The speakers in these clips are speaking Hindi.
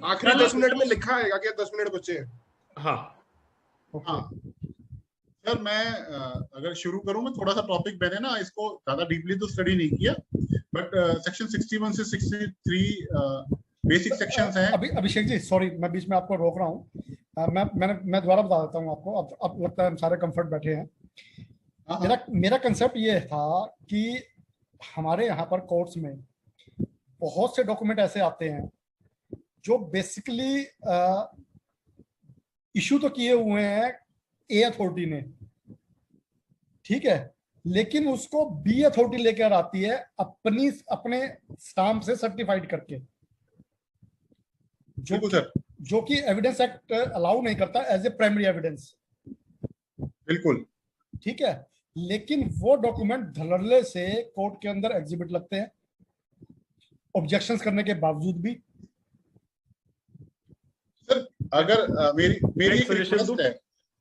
आखिरी कल 10 मिनट में लिखा आएगा कि 10 मिनट बचे हैं। हाँ हाँ सर, मैं अगर शुरू करूं, मैं थोड़ा सा टॉपिक, मैंने ना इसको ज्यादा डीपली तो स्टडी नहीं किया, बट सेक्शन 61 से 63 बेसिक सेक्शंस हैं। अभिषेक जी सॉरी, मैं बीच में आपको रोक रहा हूँ। मैं दोबारा बता देता हूँ आपको। अब लगता है हम सारे कंफर्ट बैठे हैं। मेरा कंसेप्ट ये था कि हमारे यहाँ पर कोर्ट्स में बहुत से डॉक्यूमेंट ऐसे आते हैं जो बेसिकली इशू तो किए हुए हैं ए अथॉरिटी ने, ठीक है, लेकिन उसको बी अथॉरिटी लेकर आती है अपने स्टाम्प से सर्टिफाइड करके, जो कि एविडेंस एक्ट अलाउ नहीं करता एज ए प्राइमरी एविडेंस। बिल्कुल ठीक है, लेकिन वो डॉक्यूमेंट धड़ल्ले से कोर्ट के अंदर एग्जिबिट लगते हैं ऑब्जेक्शंस करने के बावजूद भी। सर अगर मेरी एक रिक्वेस्ट है।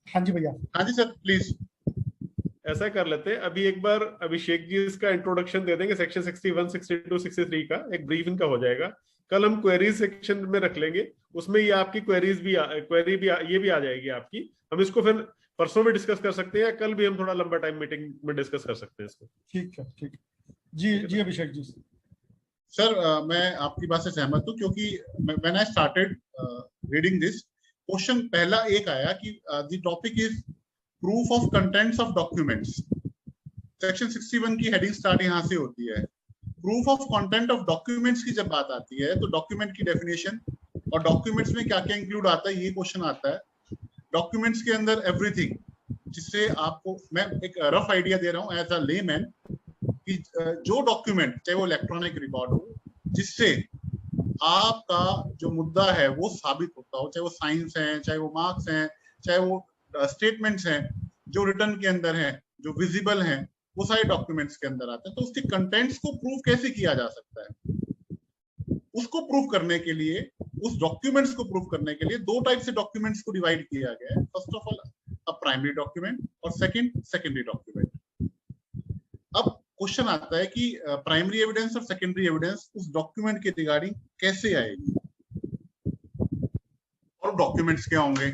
हाँ जी भैया। हाँ जी सर प्लीज। ऐसा कर लेते हैं, अभी एक बार अभिषेक जी इसका इंट्रोडक्शन दे देंगे सेक्शन 61, 62, 63 का एक ब्रीफ इनका हो जाएगा। कल हम क्वेरीज सेक्शन में रख लेंगे, उसमें ये आपकी ये भी आ जाएगी आपकी। हम इसको फिर परसों भी डिस्कस कर सकते हैं, कल भी हम थोड़ा लंबा टाइम मीटिंग में डिस्कस कर सकते हैं इसको। ठीक है जी अभिषेक जी। सर मैं आपकी बात से सहमत हूँ, क्योंकि when I started reading this, question पहला एक आया कि the topic is proof of contents of documents. Section 61 की हेडिंग स्टार्ट यहाँ से होती है। Proof of content of documents की जब बात आती है तो डॉक्यूमेंट की डेफिनेशन और डॉक्यूमेंट्स में क्या क्या इंक्लूड आता है, ये क्वेश्चन आता है। डॉक्यूमेंट्स के अंदर एवरीथिंग, जिससे आपको मैं एक रफ आइडिया दे रहा हूँ एज अ लेमैन, कि जो डॉक्यूमेंट चाहे वो इलेक्ट्रॉनिक रिकॉर्ड हो, जिससे आपका जो मुद्दा है वो साबित होता हो, चाहे वो साइंस है, चाहे वो मार्क्स हैं, चाहे वो स्टेटमेंट्स हैं जो रिटर्न के अंदर हैं, जो विजिबल हैं, वो सारे डॉक्यूमेंट्स के अंदर आते हैं। तो उसके कंटेंट्स को प्रूव कैसे किया जा सकता है? उसको प्रूव करने के लिए, उस डॉक्यूमेंट्स को प्रूव करने के लिए दो टाइप से डॉक्यूमेंट्स को डिवाइड किया गया है। First of all a primary document और सेकेंडरी डॉक्यूमेंट। अब क्वेश्चन आता है कि प्राइमरी एविडेंस और सेकेंडरी एविडेंस उस डॉक्यूमेंट के रिगार्डिंग कैसे आएगी और डॉक्यूमेंट्स क्या होंगे।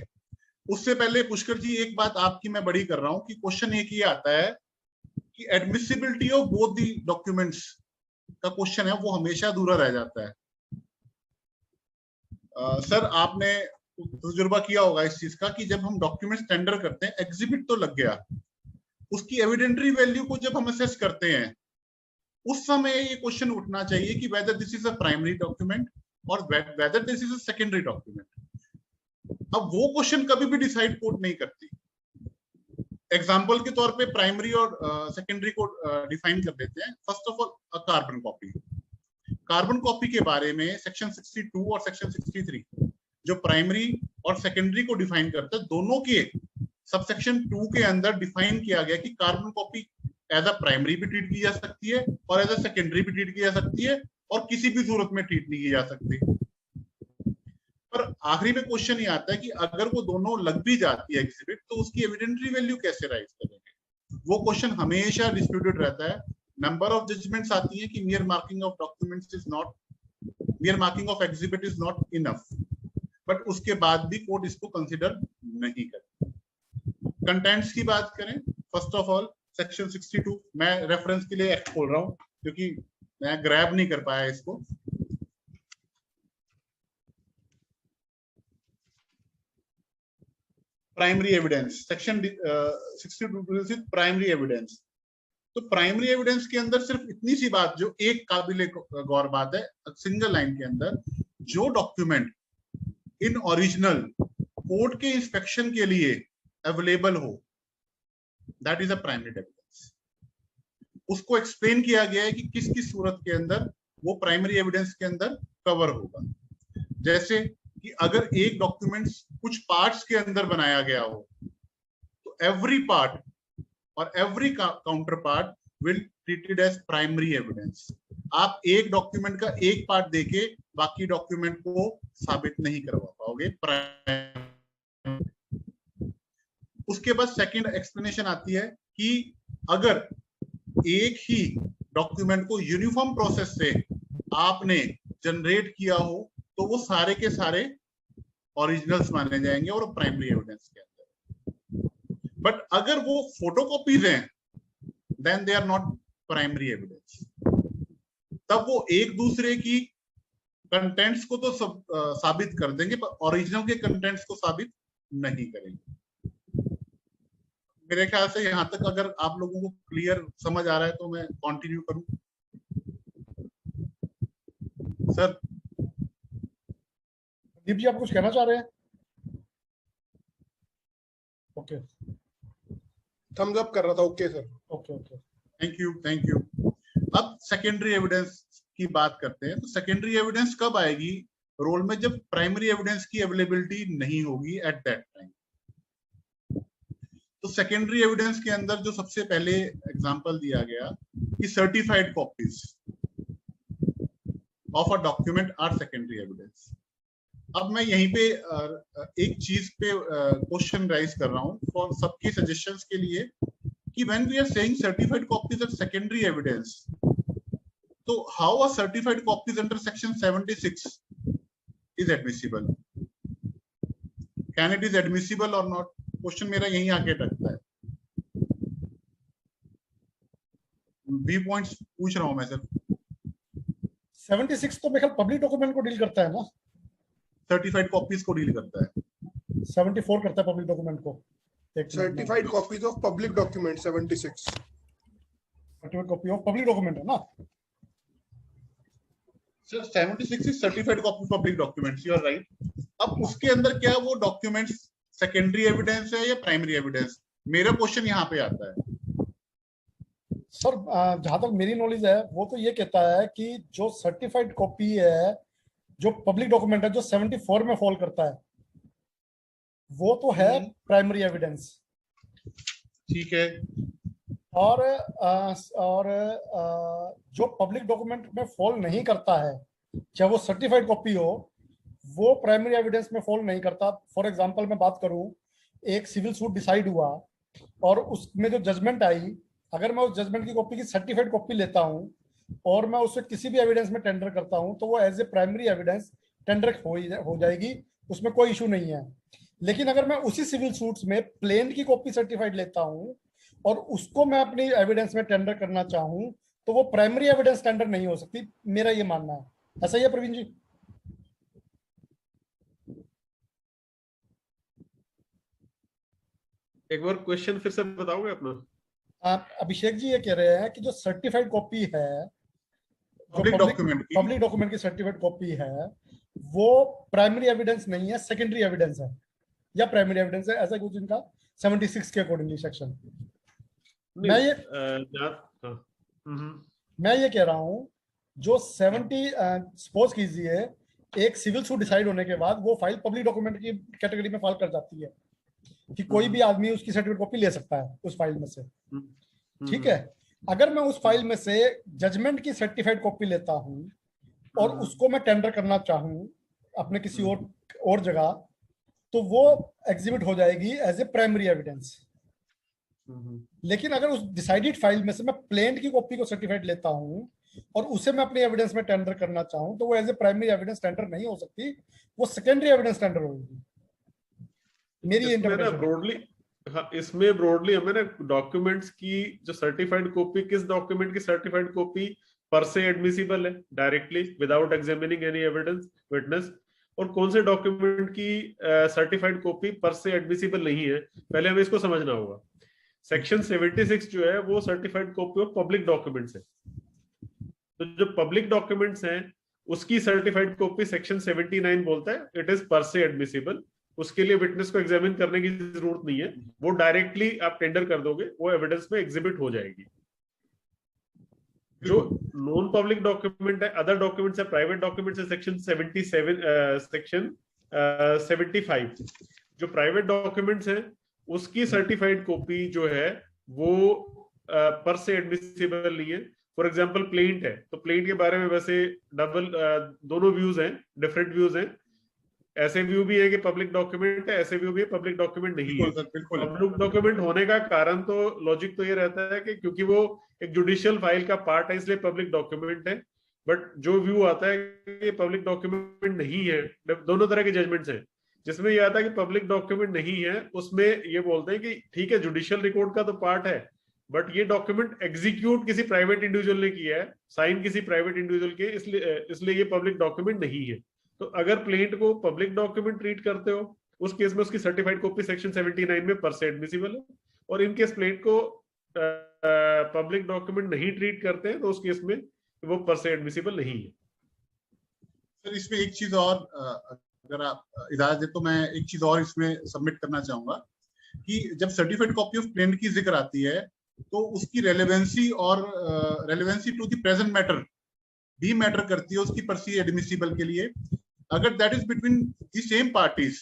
उससे पहले पुष्कर जी एक बात आपकी मैं बड़ी कर रहा हूं कि क्वेश्चन एक ही आता है कि admissibility of both the documents का क्वेश्चन है, वो हमेशा अधूरा रह जाता है। सर आपने तजुर्बा किया होगा इस चीज का कि जब हम डॉक्यूमेंट्स टेंडर करते हैं, एग्जिबिट तो लग गया, उसकी एविडेंटरी वैल्यू को जब हम असेस करते हैं, उस समय ये क्वेश्चन उठना चाहिए कि whether this is a primary document और whether this is a secondary document. अब वो क्वेश्चन कभी भी डिसाइड कोर्ट नहीं करती। एग्जाम्पल के तौर पे प्राइमरी और सेकेंडरी को डिफाइन कर देते हैं। First of all carbon copy. Carbon copy के बारे में सेक्शन 62 और सेक्शन 63 जो प्राइमरी और सेकेंडरी को डिफाइन करते हैं, दोनों के सबसेक्शन 2 के अंदर डिफाइन किया गया कि carbon copy as a primary भी ट्रीट की जा सकती है और एज अ सेकेंडरी भी ट्रीट की जा सकती है और किसी भी सूरत में ट्रीट नहीं की जा सकती। पर आखिरी में क्वेश्चन ये आता है कि अगर वो दोनों लग भी जाती है एग्जिबिट, तो उसकी एविडेंटरी वैल्यू कैसे राइज करेंगे? वो क्वेश्चन हमेशा डिस्प्यूटेड रहता है। नंबर ऑफ जजमेंट्स आती है कि मियर marking of documents is not, मियर marking of exhibit is not enough, but उसके बाद भी कोर्ट इसको कंसिडर नहीं करती। कंटेंट्स की बात करें, फर्स्ट ऑफ ऑल सेक्शन 62, मैं रेफरेंस के लिए एक्ट खोल रहा हूं क्योंकि मैं ग्रैब नहीं कर पाया इसको। Primary evidence, section 62 primary evidence. तो प्राइमरी एविडेंस के अंदर सिर्फ इतनी सी बात जो एक काबिले गौर बात है, सिंगल लाइन के अंदर, जो डॉक्यूमेंट इन ओरिजिनल कोर्ट के इंस्पेक्शन के लिए अवेलेबल हो, that is a primary evidence. उसको एक्सप्लेन किया गया है कि किस किस सूरत के अंदर वो प्राइमरी एविडेंस के अंदर कवर होगा। जैसे कि अगर एक डॉक्यूमेंट कुछ पार्ट्स के अंदर बनाया गया हो, तो एवरी पार्ट और every counter part will treated as primary evidence. आप एक डॉक्यूमेंट का एक पार्ट देके बाकी डॉक्यूमेंट को साबित नहीं करवा पाओगे। उसके बाद सेकंड एक्सप्लेनेशन आती है कि अगर एक ही डॉक्यूमेंट को यूनिफॉर्म प्रोसेस से आपने जनरेट किया हो तो वो सारे के सारे ओरिजिनल्स माने जाएंगे और प्राइमरी एविडेंस के अंदर। बट अगर वो फोटोकॉपीज हैं then they are not primary evidence. तब वो एक दूसरे की कंटेंट्स को तो साबित कर देंगे पर ओरिजिनल के कंटेंट्स को साबित नहीं करेंगे। मेरे ख्याल से यहां तक अगर आप लोगों को क्लियर समझ आ रहा है तो मैं कंटिन्यू करूं। सर दीप जी, आप कुछ कहना चाह रहे हैं? ओके, थम्स अप कर रहा था। Okay sir. Okay, okay, thank you, thank you. अब सेकेंडरी एविडेंस की बात करते हैं। तो सेकेंडरी एविडेंस कब आएगी रोल में? जब प्राइमरी एविडेंस की अवेलेबिलिटी नहीं होगी एट दैट टाइम। तो सेकेंडरी एविडेंस के अंदर जो सबसे पहले एग्जांपल दिया गया कि certified copies of a document are secondary evidence. अब मैं यहीं पे एक चीज पे क्वेश्चन राइज कर रहा हूं फॉर सबकी सजेशंस के लिए कि when we are saying certified copies are secondary evidence, तो how a certified copies under section 76 is admissible? Can it is admissible और नॉट? क्वेश्चन मेरा यहीं आके अटकता है। बी पॉइंट्स पूछ रहा हूं मैं सर। 76 तो मेरे ख्याल पब्लिक डॉक्यूमेंट को डील करता है ना? सर्टिफाइड कॉपीज को डील करता है। 74 करता है पब्लिक डॉक्यूमेंट को। Certified copies of public document 76। Certified copy of public document है ना sir? 76 is certified copy public documents, you are right. अब उसके अंदर क्या वो डॉक्यूमेंट्स सेकेंडरी एविडेंस है या प्राइमरी एविडेंस? मेरा क्वेश्चन यहाँ पे आता है। सर, जहां तक मेरी नॉलेज है वो तो ये कहता है कि जो सर्टिफाइड कॉपी है, जो पब्लिक डॉक्यूमेंट है, जो 74 में फॉल करता है, वो तो है प्राइमरी एविडेंस। ठीक है। और जो पब्लिक डॉक्यूमेंट में फॉल नहीं करता है, चाहे वो सर्टिफाइड कॉपी हो, वो प्राइमरी एविडेंस में फॉल नहीं करता। फॉर एग्जांपल मैं बात करूं, एक सिविल सूट डिसाइड हुआ और उसमें जो जजमेंट आई, अगर मैं उस जजमेंट की कॉपी की सर्टिफाइड कॉपी लेता हूं और मैं उसे किसी भी एविडेंस में टेंडर करता हूं, तो वो as a primary evidence tender हो जाएगी, उसमें कोई इशू नहीं है। लेकिन अगर मैं उसी सिविल सूट्स में प्लेन की कॉपी सर्टिफाइड लेता हूं और उसको मैं अपनी एविडेंस में टेंडर करना चाहूं, तो वो प्राइमरी एविडेंस टेंडर नहीं हो सकती। मेरा ये मानना है। ऐसा ही है प्रवीण जी? एक बार क्वेश्चन फिर से बताओगे अपना? अभिषेक जी ये कह रहे हैं कि जो सर्टिफाइड कॉपी है, जो पब्लिक डॉक्यूमेंट की सर्टिफाइड कॉपी है, वो प्राइमरी एविडेंस नहीं है, सेकेंडरी एविडेंस है या प्राइमरी एविडेंस है, ऐसा कुछ इनका 76 के अकॉर्डिंगली सेक्शन। मैं ये कह रहा हूं, जो 70 सपोज कीजिए एक सिविल सूट डिसाइड होने के बाद वो फाइल पब्लिक डॉक्यूमेंट की कैटेगरी में फॉल कर जाती है कि कोई भी आदमी उसकी सर्टिफाइड कॉपी ले सकता है उस फाइल में से। ठीक है। अगर मैं उस फाइल में से जजमेंट की सर्टिफाइड कॉपी लेता हूं और उसको मैं टेंडर करना चाहूं अपने किसी और जगह, तो वो एग्जिबिट हो जाएगी एज ए प्राइमरी एविडेंस। लेकिन अगर उस डिसाइडेड फाइल में से मैं प्लेन की कॉपी को सर्टिफाइड लेता हूं और उसे मैं अपनी एविडेंस में टेंडर करना चाहूं, तो वो as a primary evidence tender नहीं हो सकती, वो सेकेंडरी एविडेंस टेंडर होगी। मेरी इंटरप्रिटेशन ब्रॉडली, हाँ, इसमें ब्रॉडली हमें ना डॉक्यूमेंट्स की जो सर्टिफाइड कॉपी, किस डॉक्यूमेंट की सर्टिफाइड कॉपी पर से एडमिसिबल है directly without examining any evidence witness, और कौन से डॉक्यूमेंट की सर्टिफाइड कॉपी पर से एडमिसिबल नहीं है, पहले हमें इसको समझना होगा। सेक्शन 76 जो है वो certified copy of public documents है। तो जो पब्लिक डॉक्यूमेंट्स हैं उसकी सर्टिफाइड कॉपी सेक्शन 79 बोलता है इट इज पर से एडमिसिबल। उसके लिए विटनेस को एग्जामिन करने की जरूरत नहीं है, वो डायरेक्टली आप टेंडर कर दोगे, वो एविडेंस में एग्जिबिट हो जाएगी। जो नॉन पब्लिक डॉक्यूमेंट है, अदर डॉक्यूमेंट्स है, प्राइवेट डॉक्यूमेंट्स है, सेक्शन 75। जो प्राइवेट डॉक्यूमेंट्स हैं उसकी सर्टिफाइड कॉपी जो है वो पर से एडमिसिबल नहीं है। फॉर एग्जांपल प्लेंट है, तो प्लेंट के बारे में वैसे दोनों व्यूज हैं, डिफरेंट व्यूज हैं। ऐसे व्यू भी है कि पब्लिक डॉक्यूमेंट है, ऐसे व्यू भी पब्लिक डॉक्यूमेंट नहीं है। पब्लिक डॉक्यूमेंट होने का कारण तो लॉजिक तो ये रहता है कि क्योंकि वो एक जुडिशियल फाइल का पार्ट है, इसलिए पब्लिक डॉक्यूमेंट है। बट जो व्यू आता है कि पब्लिक डॉक्यूमेंट नहीं है, दोनों तरह के जजमेंट्स हैं। जिसमें ये आता है कि पब्लिक डॉक्यूमेंट नहीं है, उसमें ये बोलते हैं कि ठीक है जुडिशियल रिकॉर्ड का तो पार्ट है, बट ये डॉक्यूमेंट एग्जीक्यूट किसी प्राइवेट इंडिविजुअल ने किया है, साइन किसी प्राइवेट इंडिविजुअल के, इसलिए ये पब्लिक डॉक्यूमेंट नहीं है। तो अगर प्लेंट को पब्लिक डॉक्यूमेंट ट्रीट करते हो, उस केस में उसकी सर्टिफाइड कॉपी सेक्शन 79 में पर से एडमिसिबल है, और इन केस प्लेंट को पब्लिक डॉक्यूमेंट नहीं ट्रीट करते हैं तो उस केस में वो पर से एडमिसिबल नहीं है। सर इसमें एक चीज और अगर आप इजाजत दे तो मैं एक चीज और इसमें सबमिट करना चाहूंगा कि जब सर्टिफाइड कॉपी ऑफ प्लेंट की जिक्र आती है तो उसकी रेलेवेंसी और relevancy to the present matter भी मैटर करती है उसकी पर्सी एडमिसिबल के लिए। अगर that is between the same parties,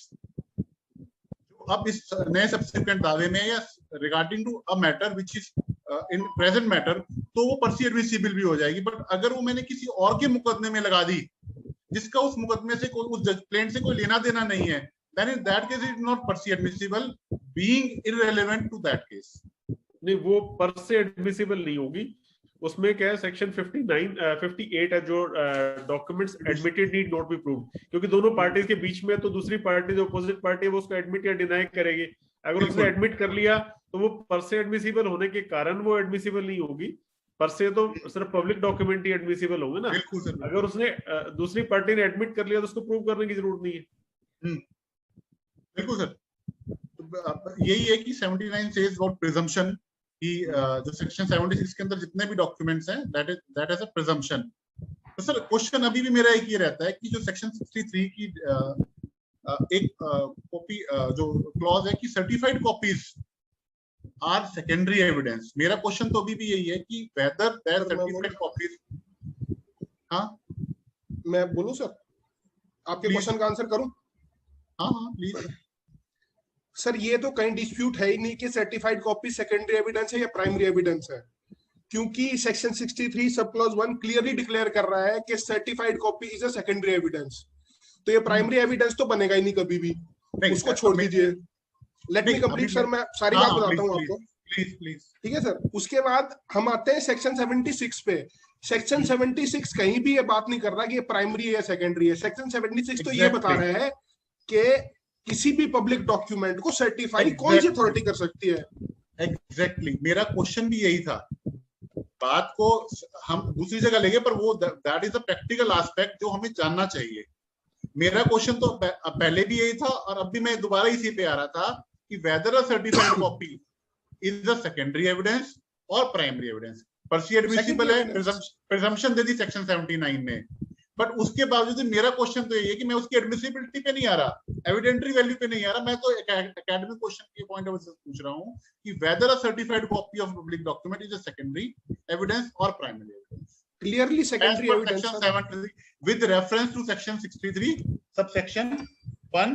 अब इस नए सब्सिक्वेंट दावे में या regarding to a matter which is in present matter, तो वो पर्सी एडमिसिबल भी हो जाएगी। बट अगर वो मैंने किसी और के मुकदमे में लगा दी जिसका उस मुकदमे से कोई उस प्लेंट से कोई लेना देना नहीं है, then in that case it is not per se admissible, being irrelevant to that case. नहीं, वो पर से एडमिसिबल नहीं होगी। उसमें क्या है, सेक्शन 58 है जो documents admitted need not be proved, क्योंकि दोनों पार्टीज के बीच में तो दूसरी पार्टी जो अपोजिट पार्टी है वो उसको एडमिट या डिनाई करेगी। अगर उसने एडमिट कर लिया तो वो पर से एडमिसिबल होने के कारण वो एडमिसिबल नहीं होगी। पर से तो सिर्फ पब्लिक डॉक्यूमेंट ही एडमिसिबल होंगे ना। अगर उसने दूसरी पार्टी ने एडमिट कर लिया तो उसको प्रूव करने की जरूरत नहीं है। बिल्कुल सर, तो यही है कि 79 सेज अबाउट प्रिजम्पशन कि जो सेक्शन 76 के अंदर जितने भी डॉक्यूमेंट्स हैं दैट इज अ प्रिजम्पशन। तो सर क्वेश्चन अभी भी मेरा एक ये रहता है कि जो सेक्शन 63 की एक कॉपी जो क्लॉज है कि certified copies are secondary evidence, मेरा क्वेश्चन तो अभी भी यही है कि वेदर देयर सर्टिफाइड कॉपीज। हाँ मैं बोलूं सर, आपके क्वेश्चन का आंसर करूं? हाँ प्लीज सर, ये तो कहीं डिस्प्यूट है ही नहीं कि सर्टिफाइड कॉपी सेकेंडरी एविडेंस है या प्राइमरी एविडेंस है, क्योंकि section 63 sub clause 1 clearly declare कर रहा है कि certified copy is a secondary evidence. तो ये प्राइमरी एविडेंस तो बनेगा ही नहीं कभी भी, उसको छोड़ दीजिए। लेट मी कंप्लीट सर, मैं सारी बात बताता हूँ आपको, प्लीज प्लीज। ठीक है सर। उसके बाद हम आते हैं सेक्शन 76 पे। सेक्शन 76 कहीं भी ये बात नहीं कर रहा कि ये प्राइमरी है या सेकेंडरी है। सेक्शन 76 तो ये बता रहा है कि किसी भी पब्लिक डॉक्यूमेंट को सर्टिफाई कौन सी अथॉरिटी कर सकती है। एग्जैक्टली मेरा क्वेश्चन भी यही था। बात को हम दूसरी जगह लेंगे पर वो that is a practical aspect जो हमें जानना चाहिए। मेरा क्वेश्चन तो पहले भी यही था और अब भी मैं दोबारा इसी पे आ रहा था कि whether a certified copy is a secondary evidence और प्राइमरी एविडेंस। पर्सी एडमिसिबल है, प्रिजम्पशन दे दी सेक्शन 79 में, बट उसके बावजूद मेरा क्वेश्चन तो यही है कि मैं उसकी एडमिसिबिलिटी पे नहीं आ रहा, एविडेंटरी वैल्यू पे नहीं आ रहा। मैं तो एकेडमिक क्वेश्चन के पॉइंट ऑफ व्यू से पूछ रहा हूँ कि whether a certified copy of public document is a secondary evidence और primary evidence. Clearly secondary evidence with reference to section 63 subsection 1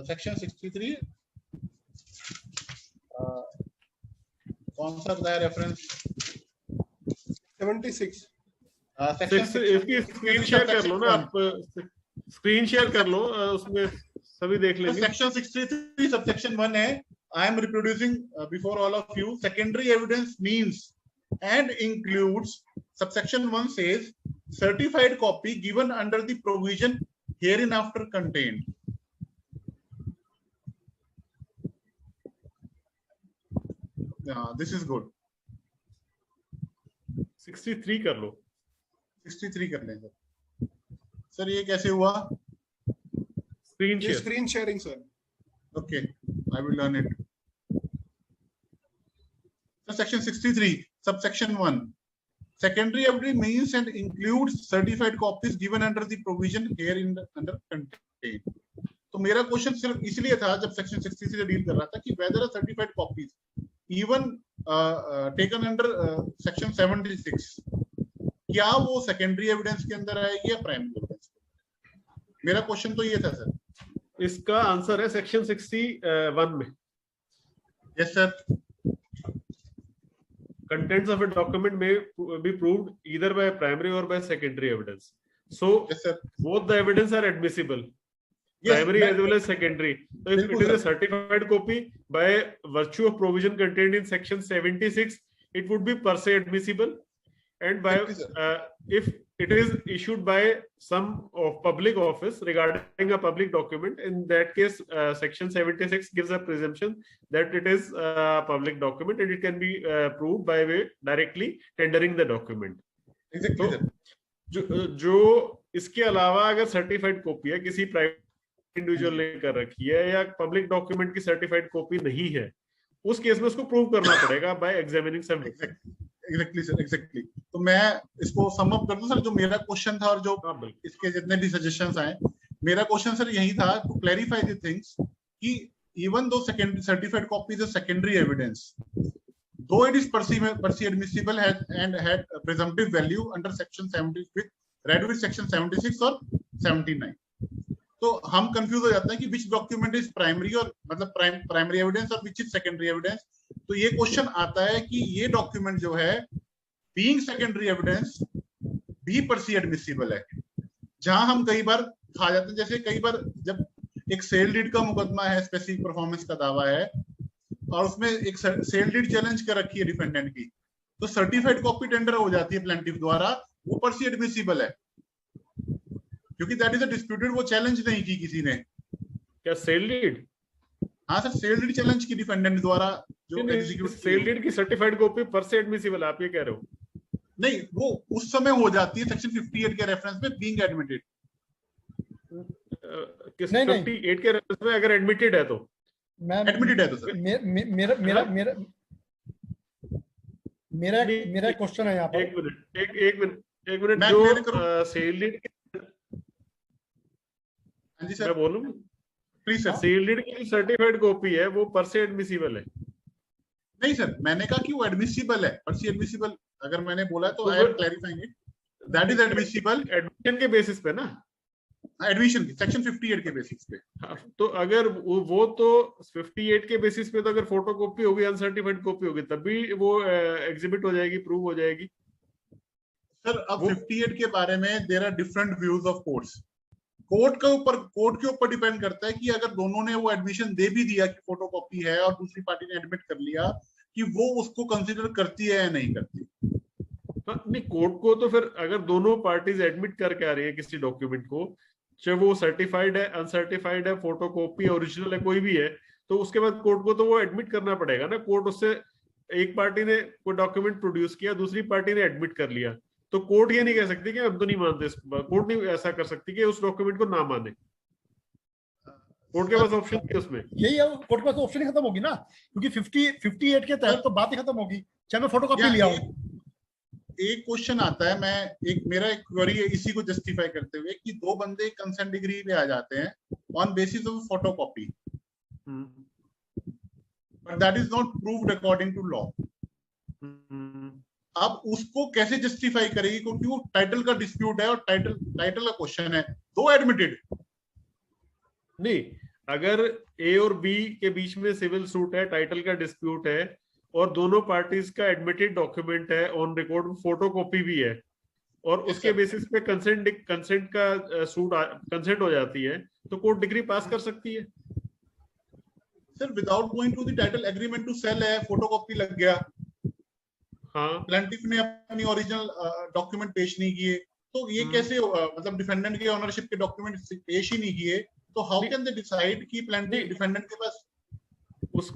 section 63 कौन सा बताया रेफरेंस? 76 इसकी स्क्रीन शेयर कर लो ना आप, स्क्रीन शेयर कर लो, उसमें सभी देख लेंगे। सेक्शन 63 सबसेक्शन 1 है, I am reproducing before all of you. Secondary evidence means and includes, subsection 1 says, certified copy given under the provision hereinafter contained. This is good. 63 कर लो, 63 कर लें सर। ये कैसे हुआ? Screen sharing sir. Okay, I will learn it. So section 63 subsection 1, secondary evidence means and includes certified copies given under the provision here in the under contained. तो मेरा क्वेश्चन सिर्फ इसलिए था जब सेक्शन 63 से डील कर रहा था कि whether a certified copies even taken under section 76 क्या वो सेकेंडरी एविडेंस के अंदर आएगी या प्राइमरी एविडेंस? मेरा क्वेश्चन तो ये था सर। इसका आंसर है सेक्शन 61 में। Yes sir. Contents of a document may be proved either by primary or by secondary evidence. So yes, sir. Both the evidence are admissible, yes, primary as well as secondary. So if it is a certified copy by virtue of provision contained in section 76, it would be per se admissible. and by if it is issued by some of public office regarding a public document, in that case section 76 gives a presumption that it is a public document and it can be proved by way directly tendering the document. Exactly, तो जो इसके अलावा अगर सर्टिफाइड कॉपी है, किसी प्राइवेट इंडिविजुअल ने कर रखी है या पब्लिक डॉक्यूमेंट की सर्टिफाइड कॉपी नहीं है, उस केस में उसको प्रूव करना पड़ेगा by examining some. Exactly sir, exactly. तो मैं इसको सम अप कर दूं सर, जो मेरा क्वेश्चन था और जो इसके जितने भी सजेशंस आए, मेरा क्वेश्चन सर यही था टू क्लैरिफाई द थिंग्स कि even though secondary certified copy is a secondary evidence, though it is perceived admissible and had presumptive value under section 70 read with section 76 और 79। तो हम कंफ्यूज हो जाते हैं कि which document is primary और मतलब प्राइमरी एविडेंस और which is secondary evidence। तो ये क्वेश्चन आता है कि ये डॉक्यूमेंट जो है being secondary evidence भी perceived admissible है, जहां हम कई बार खा जाते हैं। जैसे कई बार जब एक सेल डीड का मुकदमा है, स्पेसिफिक परफॉर्मेंस का दावा है और उसमें एक सेल डीड चैलेंज कर रखी है डिफेंडेंट की, तो सर्टिफाइड कॉपी टेंडर हो जाती है प्लेंटिफ द्वारा, वो पर सी एडमिसिबल है क्योंकि दैट इज अ डिस्प्यूटेड, वो चैलेंज नहीं की किसी ने। क्या सेल डीड? हाँ सर, सेल डीड चैलेंज की डिफेंडेंट द्वारा जो एग्जीक्यूट सेल डीड की सर्टिफाइड कॉपी पर से एडमिसिबल, आप ये कह रहे हो? नहीं, वो उस समय हो जाती है सेक्शन 58 के रेफरेंस में बीइंग एडमिटेड। किस 58 के रेफरेंस में अगर एडमिटेड है तो एडमिटेड है तो सर मेरा क्वेश्चन है यहाँ पर। एक मिनट जो सेल डीड, हाँ जी सर, मैं बोलूं प्लीज सर। सेल डीड की सर्टिफाइड कॉपी है वो पर से एडमिसिबल है? नहीं सर, मैंने कहा कि वो एडमिसिबल है, पर सी एडमिसिबल अगर मैंने बोला तो I am clarifying it, that is admissible admission के बेसिस पे ना, एडमिशन की सेक्शन 58 के बेसिस पे। तो अगर वो तो 58 के बेसिस पे तो अगर फोटोकॉपी होगी, अनसर्टिफाइड कॉपी होगी, तभी वो एग्जिबिट हो जाएगी, प्रूव हो जाएगी। सर अब 58 के बारे में there are different views of courts. Court के ऊपर डिपेंड करता है कि अगर दोनों ने वो एडमिशन दे भी दिया कि फोटोकॉपी है और दूसरी पार्टी ने एडमिट कर लिया, कि वो उसको कंसीडर करती है या नहीं करती। नहीं, कोर्ट को तो फिर अगर दोनों पार्टीज एडमिट करके आ रही है किसी डॉक्यूमेंट को, चाहे वो सर्टिफाइड है, अनसर्टिफाइड है, फोटोकॉपी, ओरिजिनल है, कोई भी है, तो उसके बाद कोर्ट को तो वो एडमिट करना पड़ेगा ना। कोर्ट उससे, एक पार्टी ने कोई डॉक्यूमेंट प्रोड्यूस किया, दूसरी पार्टी ने एडमिट कर लिया, तो कोर्ट ये नहीं कह सकती कि हम तो नहीं मानते, कोर्ट नहीं ऐसा कर सकती कि उस डॉक्यूमेंट को ना माने। कोर्ट के पास ऑप्शन है उसमें, यही है, कोर्ट के पास ऑप्शन ही खत्म होगी ना, क्योंकि 58 के तहत तो बात ही खत्म होगी, चाहे मैं फोटोकॉपी लिया हूं। एक क्वेश्चन आता है, मेरा एक क्वेरी है इसी को जस्टिफाई करते हुए कि दो बंदे कंसेंट डिग्री पे आ जाते हैं on basis of photocopy, but that is not proved according to law. अब उसको कैसे जस्टिफाई करेगी, क्योंकि वो टाइटल का डिस्प्यूट है और टाइटल का क्वेश्चन है, दो एडमिटेड। नहीं, अगर ए और बी के बीच में सिविल सूट है, टाइटल का डिस्प्यूट है और दोनों पार्टीज का एडमिटेड डॉक्यूमेंट है, ऑन रिकॉर्ड फोटोकॉपी भी है, और उसके बेसिस पे कंसेंट का सूट कंसेंट हो जाती है, तो कोर्ट डिग्री पास कर सकती है। Sir without going to the title agreement to sale है, फोटोकॉपी लग गया, हाँ, प्लेंटिफ ने अपनी ओरिजिनल डॉक्यूमेंट पेश नहीं किए, तो ये कैसे मतलब डिफेंडेंट के ऑनरशिप के डॉक्यूमेंट पेश ही नहीं किए, तो हाउ कैन दे डिसाइड कि प्लेंटिफ डिफेंडेंट के पास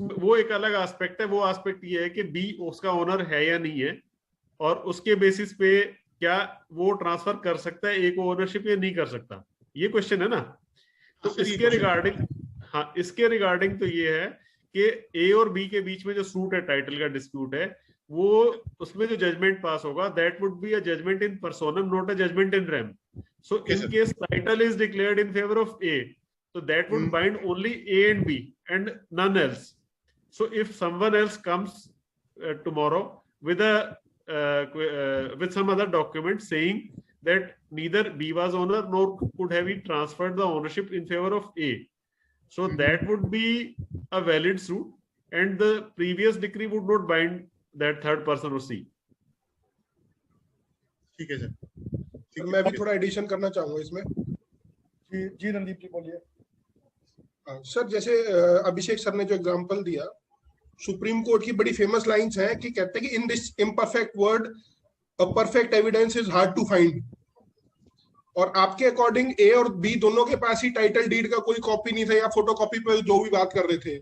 वो एक अलग एस्पेक्ट है। वो एस्पेक्ट ये है कि बी उसका ओनर है या नहीं है, और उसके बेसिस पे क्या वो ट्रांसफर कर सकता है ए को ओनरशिप या नहीं कर सकता, ये क्वेश्चन है ना। तो इसके रिगार्डिंग तो ये है कि ए और बी के बीच में जो सूट है, टाइटल का डिस्प्यूट है, वो उसमें जो जजमेंट पास होगा, that would be a judgement in personam, not a judgement in rem. So in case title is declared in favour of A, so that would bind only A and B and none else. So if someone else comes tomorrow with with some other document saying that neither B was owner nor could have he transferred the ownership in favor of A, so that would be a valid suit and the previous decree would not bind that third person or C. ठीक है सर। मैं भी थोड़ा एडिशन करना चाहूंगा इसमें। जी रणदीप जी बोलिए। सर जैसे अभिषेक सर ने जो एग्जांपल दिया, सुप्रीम कोर्ट की बड़ी फेमस लाइंस हैं कि कहते हैं कि in this imperfect word a perfect evidence is hard to find, और आपके अकॉर्डिंग ए और बी दोनों के पास ही टाइटल डीड का कोई कॉपी नहीं था या फोटोकॉपी पे जो भी बात कर रहे थे,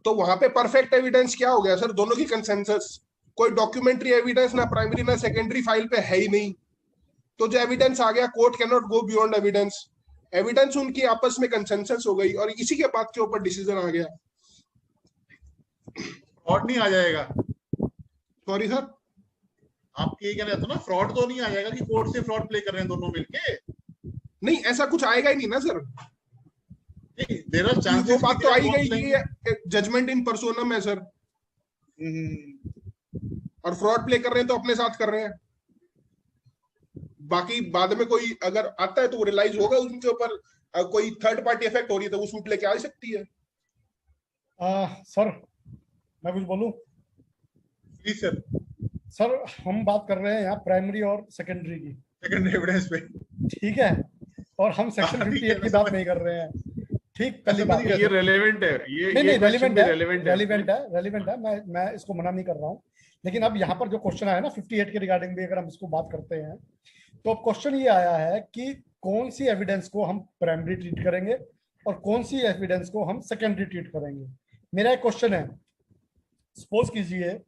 तो वहां पे परफेक्ट एविडेंस क्या हो गया सर? दोनों की कंसेंसस, कोई डॉक्यूमेंट्री एविडेंस ना प्राइमरी ना सेकेंडरी फाइल पे है ही नहीं, तो जो एविडेंस आ गया court can not go beyond evidence, evidence उनकी आपस में कंसेंसस हो गई और इसी के बात के ऊपर डिसीजन आ गया। फ्रॉड नहीं आ जाएगा? सॉरी सर, आप ये कह रहे थे ना, फ्रॉड तो नहीं आ जाएगा कि कोर्ट से फ्रॉड प्ले कर रहे हैं दोनों मिलके? नहीं ऐसा कुछ आएगा ही नहीं ना सर, नहीं, देयर आर चांसेस। वो बात तो आई गई, ये जजमेंट इन पर्सोनम है सर, और फ्रॉड प्ले कर रहे हैं तो अपने साथ कर रहे हैं, बाकी बाद में कोई अगर आता है तो वो रियलाइज होगा उनके ऊपर कोई थर्ड पार्टी इफेक्ट हो रही है तो वो सूट लेके आ सकती है। सर मैं कुछ बोलूं? जी सर। सर हम बात कर रहे हैं यहाँ प्राइमरी और सेकेंडरी की, सेकेंडरी एविडेंस पे, ठीक है, और हम सेक्शन 58 की बात नहीं कर रहे हैं, ठीक? पहली बात ये रेलेवेंट है, ये नहीं रेलेवेंट है, रेलेवेंट है, मैं इसको मना नहीं कर रहा हूँ, लेकिन अब यहाँ पर जो क्वेश्चन आया ना 58 के रिगार्डिंग भी अगर हम इसको बात करते हैं, तो अब क्वेश्चन ये आया है कि कौन सी एविडेंस को हम प्राइमरी ट्रीट करेंगे और कौन सी एविडेंस को हम सेकेंडरी ट्रीट करेंगे। मेरा एक क्वेश्चन है, सपोज कीजिए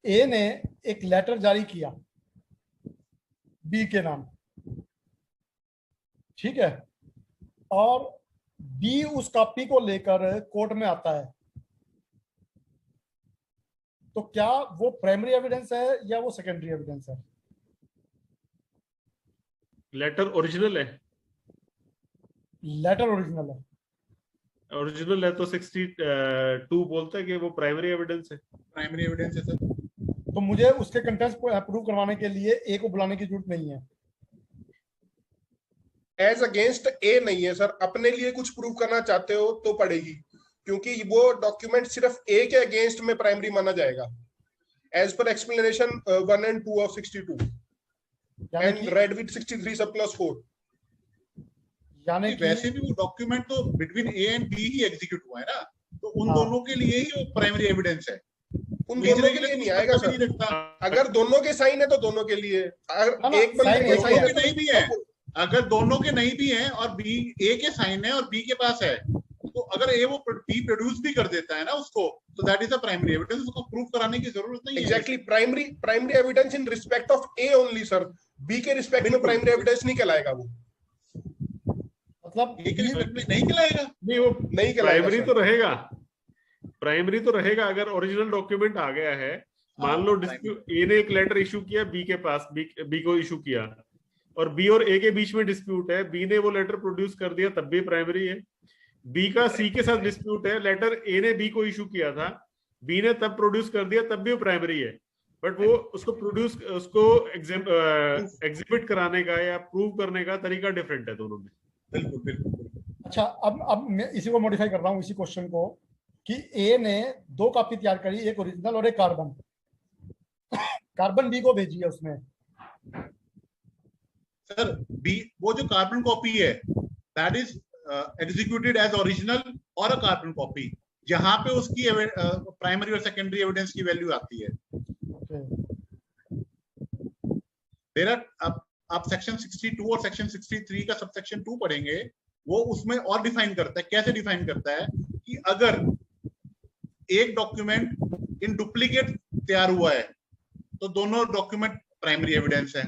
ए ने एक लेटर जारी किया बी के नाम, ठीक है, और बी उस कॉपी को लेकर कोर्ट में आता है, तो क्या वो प्राइमरी एविडेंस है या वो सेकेंडरी एविडेंस है? लेटर ओरिजिनल है, लेटर ओरिजिनल है, ओरिजिनल है तो 62 बोलता है कि वो प्राइमरी एविडेंस है। प्राइमरी एविडेंस है सर। तो मुझे उसके कंटेंट्स को प्रूव करवाने के लिए ए को बुलाने की जरूरत नहीं है। एज अगेंस्ट ए नहीं है सर, अपने लिए कुछ प्रूव करना चाहते हो तो पड़ेगी, क्योंकि वो डॉक्यूमेंट सिर्फ ए के अगेंस्ट में प्राइमरी माना जाएगा एज पर explanation 1 and 2 of 62 and read with 63 सब प्लस 4। यानी वैसे भी वो डॉक्यूमेंट तो बिटवीन ए एंड बी ही एग्जीक्यूट हुआ है ना, तो उन दोनों के लिए ही वो प्राइमरी एविडेंस है, उन दोनों के लिए नहीं आएगा सर। अगर दोनों के साइन है तो दोनों के लिए, अगर एक बंदे के साइन है नहीं भी है, अगर दोनों के नहीं भी हैं और बी ए के साइन है और बी के पास है, तो अगर ए वो बी प्रोड्यूस भी कर देता है ना उसको, तो that is a primary evidence, उसको प्रूव कराने की जरूरत नहीं है। Exactly, primary evidence in respect of A only sir, B के रिस्पेक्ट में प्राइमरी एविडेंस नहीं कहलाएगा वो, मतलब ए के रिस्पेक्ट में नहीं कहलाएगा, नहीं वो नहीं प्राइमरी तो रहेगा, प्राइमरी तो रहेगा। अगर ओरिजिनल डॉक्यूमेंट आ गया है, मान लो डिस्प्यूट, ए ने एक लेटर इशू किया बी के पास, बी को इशू किया, और बी और ए के बीच में डिस्प्यूट है, बी ने वो लेटर प्रोड्यूस कर दिया तब भी प्राइमरी है। बी का सी के साथ डिस्प्यूट है, लेटर ए ने बी को इशू किया था, बी ने तब प्रोड्यूस कर दिया तब भी वो प्राइमरी है, बट वो उसको प्रोड्यूस, उसको एग्जिबिट कराने का या प्रूव करने का तरीका डिफरेंट है दोनों में। बिल्कुल बिल्कुल। अच्छा, अब मैं इसी को मॉडिफाई कर रहा हूँ, इसी क्वेश्चन को, कि ए ने 2 कॉपी तैयार करी, एक ओरिजिनल और एक कार्बन, कार्बन बी को भेजी है उसमें। सर बी, वो जो कार्बन कॉपी है that is executed as original और अ कार्बन कॉपी, जहां पे उसकी प्राइमरी और सेकेंडरी एविडेंस की वैल्यू आती है। देयर आर, आप सेक्शन 62 और सेक्शन 63 का सबसेक्शन 2 पढ़ेंगे, वो उसमें और डिफाइन करता है। कैसे डिफाइन करता है कि अगर एक डॉक्यूमेंट इन डुप्लीकेट तैयार हुआ है तो दोनों डॉक्यूमेंट प्राइमरी एविडेंस है।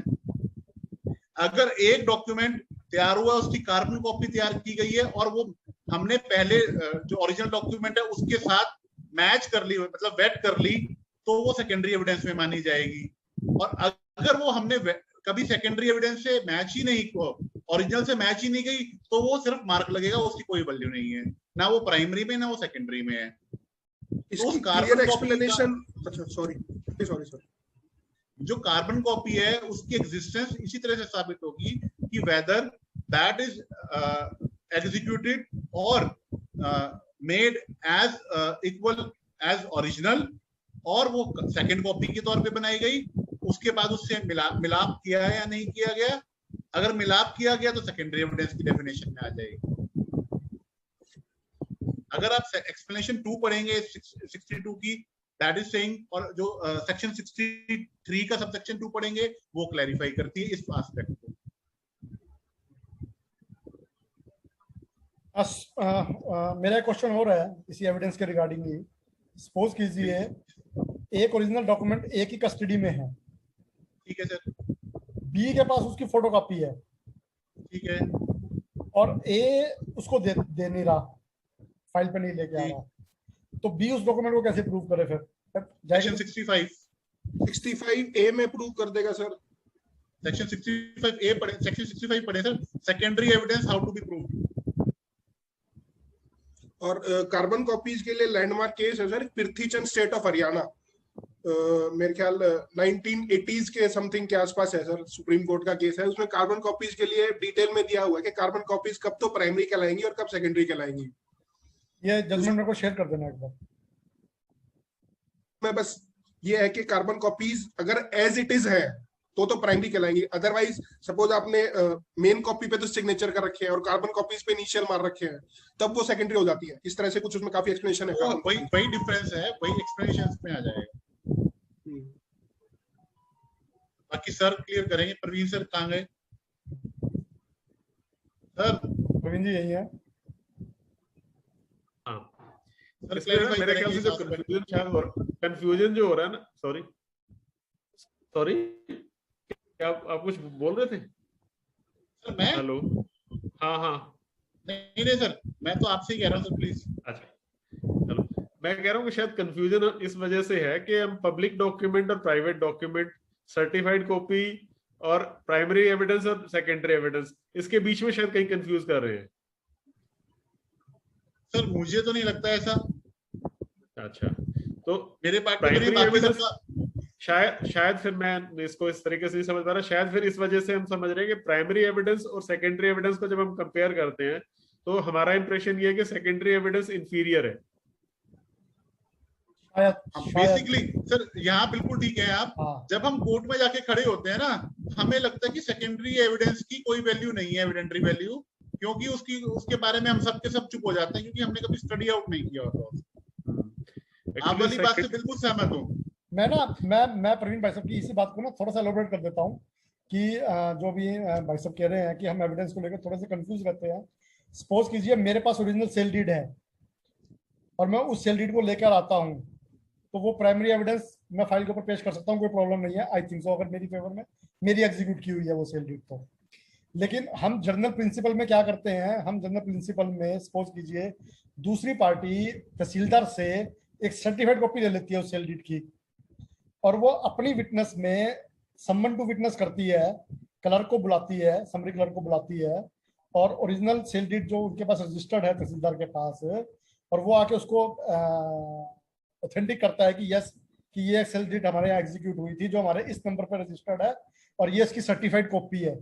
अगर एक डॉक्यूमेंट तैयार हुआ, उसकी कार्बन कॉपी तैयार की गई है और वो हमने पहले जो ओरिजिनल डॉक्यूमेंट है उसके साथ मैच कर ली, मतलब वेट कर ली, तो वो सेकेंडरी एविडेंस में मानी जाएगी। और अगर वो हमने कभी सेकेंडरी एविडेंस से मैच ही नहीं, ओरिजिनल से मैच ही नहीं गई, तो वो सिर्फ मार्क लगेगा, उसकी कोई वैल्यू नहीं है, ना वो प्राइमरी में ना वो सेकेंडरी में है। इसकी क्लियर एक्सप्लेनेशन, अच्छा सॉरी सर, जो कार्बन कॉपी है उसकी एग्जिस्टेंस इसी तरह से साबित होगी कि वेदर दैट इज एग्जीक्यूटेड और made as equal as original, और वो सेकेंड कॉपी के तौर पे बनाई गई, उसके बाद उससे मिलाप किया है या नहीं किया गया। अगर मिलाप किया गया तो सेकेंडरी एविडेंस की डेफिनेशन में आ जाएगी। अगर आप एक्सप्लेनेशन 2 पढ़ेंगे 62 की, दैट इज सेइंग, और जो सेक्शन 63 का सबसेक्शन 2 पढ़ेंगे वो क्लैरिफाई करती है इस एस्पेक्ट को। मेरा क्वेश्चन हो रहा है इसी एविडेंस के रिगार्डिंग ही। सपोज कीजिए एक ओरिजिनल डॉक्यूमेंट ए की कस्टडी में है, ठीक है सर, बी के पास उसकी फोटोकॉपी है, ठीक है, और ए उसको दे नहीं रहा, फाइल पे नहीं लेके आ रहा, तो बी उस डॉक्यूमेंट को कैसे प्रूव करे फिर? सेक्शन 65 ए में प्रूव कर देगा सर। सेक्शन 65 ए पढ़े, सेक्शन 65 पढ़े सर, secondary evidence how to be proved. और कार्बन कॉपीज के लिए लैंडमार्क केस है sir Prithvichand state of Haryana, मेरे ख्याल 1980s के समथिंग के आसपास है सर, सुप्रीम कोर्ट का केस है। उसमें कार्बन कॉपीज के लिए डिटेल में दिया हुआ है कि कार्बन कॉपीज कब तो प्राइमरी कहलाएंगी और कब सेकेंडरी कहलाएंगी। ये जजमेंट मेरे को शेयर कर देना एक बार। मैं बस ये है कि कार्बन कॉपीज अगर एज इट इज है तो प्राइमरी कहलाएंगी, अदरवाइज सपोज आपने मेन कॉपी पे तो सिग्नेचर कर रखे हैं और कार्बन कॉपीज पे इनिशियल मार रखे हैं, तब वो सेकेंडरी हो जाती है। इस तरह से कुछ उसमें काफी एक्सप्लेनेशन है। वही डिफरेंस है, वही एक्सप्लेनेशन में आ जाएगा। बाकी सर क्लियर करेंगे। प्रवीण सर कहाँ गए? सर प्रवीण जी यही है। मेरे ख्याल से जो कंफ्यूजन जो हो रहा है ना, सॉरी क्या आप कुछ बोल रहे थे सर? मैं हेलो, हाँ नहीं सर, मैं तो आपसे ही कह रहा हूँ सर, प्लीज। अच्छा चलो, मैं कह रहा हूँ कि शायद कंफ्यूजन इस वजह से है कि हम पब्लिक डॉक्यूमेंट और प्राइवेट डॉक्यूमेंट, सर्टिफाइड कॉपी और प्राइमरी एविडेंस और सेकेंडरी एविडेंस, इसके बीच में शायद कहीं कंफ्यूज कर रहे हैं। सर मुझे तो नहीं लगता ऐसा। अच्छा, तो मेरे पार्ट प्राइमरी एविडेंस शायद फिर मैं इसको इस तरीके से नहीं समझ पा रहा, शायद फिर इस वजह से हम समझ रहे हैं कि प्राइमरी एविडेंस और सेकेंडरी एविडेंस को जब हम कंपेयर करते हैं तो हमारा इंप्रेशन ये है कि सेकेंडरी एविडेंस इंफीरियर है। बेसिकली सर यहाँ बिल्कुल ठीक है आप। जब हम कोर्ट में जाके खड़े होते हैं ना, हमें लगता है कि सेकेंडरी एविडेंस की कोई वैल्यू नहीं है, एविडेंटरी वैल्यू, क्योंकि उसके बारे में हम सबके सब चुप हो जाते हैं क्योंकि हमने कभी स्टडी आउट नहीं किया होता। आप वाली बात से बिल्कुल सहमत हूँ मैं प्रवीण भाई साहब की इसी बात को ना थोड़ा सा एलोबरेट कर देता हूँ कि जो भी भाई साहब कह रहे हैं कि हम एविडेंस को लेकर थोड़े से कंफ्यूज रहते हैं। सपोज कीजिए मेरे पास ओरिजिनल सेल डीड है और मैं उस सेल डीड को लेकर आता हूँ, तो वो प्राइमरी एविडेंस मैं फाइल के ऊपर पेश कर सकता हूँ, कोई प्रॉब्लम नहीं है। आई थिंक सो, अगर मेरी फेवर में मेरी एग्जीक्यूट की हुई है वो सेल डीड तो। लेकिन हम जनरल प्रिंसिपल में क्या करते हैं, हम जनरल प्रिंसिपल में सपोज कीजिए दूसरी पार्टी तहसीलदार से एक सर्टिफाइड कॉपी ले लेती है उस सेल डीड की, और वो अपनी विटनेस में सम्मन टू विटनेस करती है, क्लर्क को बुलाती है, समरी क्लर्क को बुलाती है, और ओरिजिनल सेल डीड जो उनके पास रजिस्टर्ड है तहसीलदार के पास, और वो आके उसको ऑथेंटिक करता है कि यस कि ये सेल डीड हमारे यहाँ एग्जीक्यूट हुई थी, जो हमारे इस नंबर पर रजिस्टर्ड है, और ये इसकी सर्टिफाइड कॉपी है।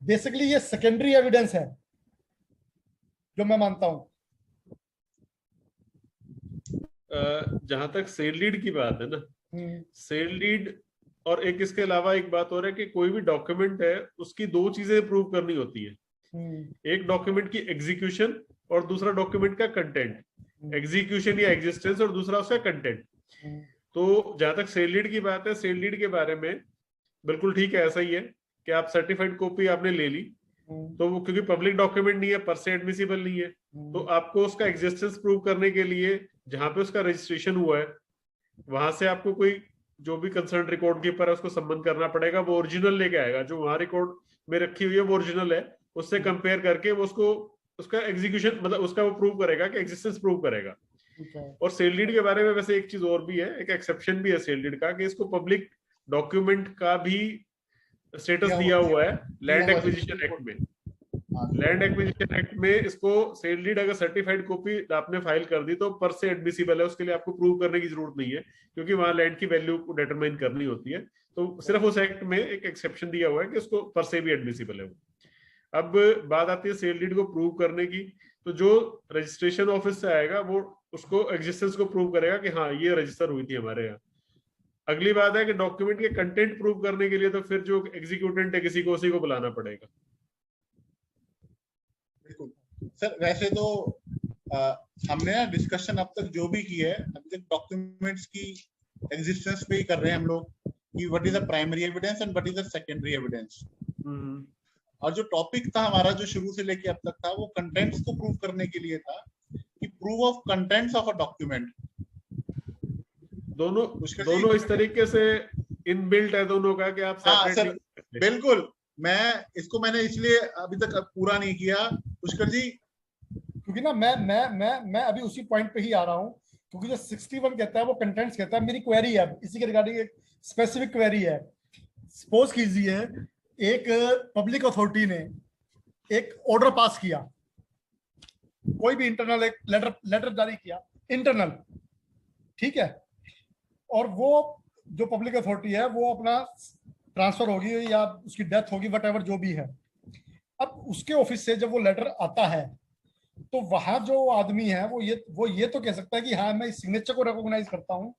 बेसिकली ये सेकेंडरी एविडेंस है जो मैं मानता हूं। जहां तक सेल डीड की बात है ना, सेल डीड और एक इसके अलावा एक बात और है कि कोई भी डॉक्यूमेंट है उसकी दो चीजें प्रूव करनी होती है, एक डॉक्यूमेंट की एग्जीक्यूशन और दूसरा डॉक्यूमेंट का कंटेंट। एग्जीक्यूशन या एग्जिस्टेंस और दूसरा उसका कंटेंट। तो जहां तक सेल डीड की बात है, सेल डीड के बारे में बिल्कुल ठीक है, ऐसा ही है कि आप सर्टिफाइड कॉपी आपने ले ली तो वो क्योंकि पब्लिक डॉक्यूमेंट नहीं है, पर से एडमिसिबल नहीं है, तो आपको उसका एग्जिस्टेंस प्रूव करने के लिए जहां पे उसका रजिस्ट्रेशन हुआ है वहां से आपको कोई जो भी कंसर्न रिकॉर्ड कीपर है उसको संबंध करना पड़ेगा, वो ओरिजिनल लेके आएगा, जो वहां रिकॉर्ड में रखी हुई है वो ओरिजिनल है, उससे कंपेयर करके वो उसको उसका एग्जीक्यूशन मतलब उसका वो प्रूव करेगा कि एग्जिस्टेंस प्रूव करेगा। और सेल डीड के बारे में वैसे एक चीज और भी है, एक एक्सेप्शन भी है सेल डीड का, कि इसको पब्लिक डॉक्यूमेंट का भी स्टेटस दिया हुआ है लैंड एक्विजिशन एक्ट में। लैंड एक्विजिशन एक्ट में इसको सेल डीड अगर सर्टिफाइड कॉपी आपने फाइल कर दी तो पर से एडमिसिबल है, उसके लिए आपको प्रूव करने की जरूरत नहीं है क्योंकि वहां लैंड की वैल्यू को डिटरमाइन करनी होती है। तो सिर्फ उस एक्ट में एक एक्सेप्शन दिया हुआ है कि उसको पर से भी एडमिसिबल है वो। अब बात आती है सेल डीड को प्रूव करने की, तो जो रजिस्ट्रेशन ऑफिस से आएगा वो उसको एग्जिस्टेंस को प्रूव करेगा कि हाँ ये रजिस्टर हुई थी हमारे यहाँ। अगली बात है कि डॉक्यूमेंट के कंटेंट प्रूव करने के लिए तो फिर जो एग्जीक्यूटेंट है किसी को उसी को बुलाना पड़ेगा। बिल्कुल सर, वैसे तो हमने डिस्कशन अब तक जो भी की है, डॉक्यूमेंट्स की एग्जिस्टेंस पे ही कर रहे हैं हम लोग कि what is the primary evidence and what is the secondary evidence. और जो टॉपिक था हमारा जो शुरू से लेके अब तक था वो कंटेंट्स को प्रूव करने के लिए था कि prove of contents of a document. दोनों इस तरीके से इनबिल्ट है दोनों का कि आप सेपरेटली। बिल्कुल, मैंने इसलिए अभी तक पूरा नहीं किया पुष्कर जी, क्योंकि ना मैं अभी उसी पॉइंट पे ही आ रहा हूँ, क्योंकि जो 61 कहता है वो कंटेंट्स कहता है। मेरी क्वेरी है इसी के रिगार्डिंग, एक स्पेसिफिक क्वेरी है। सपोज कीजिए एक पब्लिक अथॉरिटी ने एक ऑर्डर पास किया, कोई भी इंटरनल एक लेटर जारी किया इंटरनल, ठीक है, और वो जो पब्लिक अथॉरिटी है वो अपना ट्रांसफर होगी या उसकी डेथ होगी, वट जो भी है। अब उसके ऑफिस से जब वो लेटर आता है तो वहां जो आदमी है वो ये तो कह सकता है कि हाँ मैं इस सिग्नेचर को रिकॉग्नाइज करता हूँ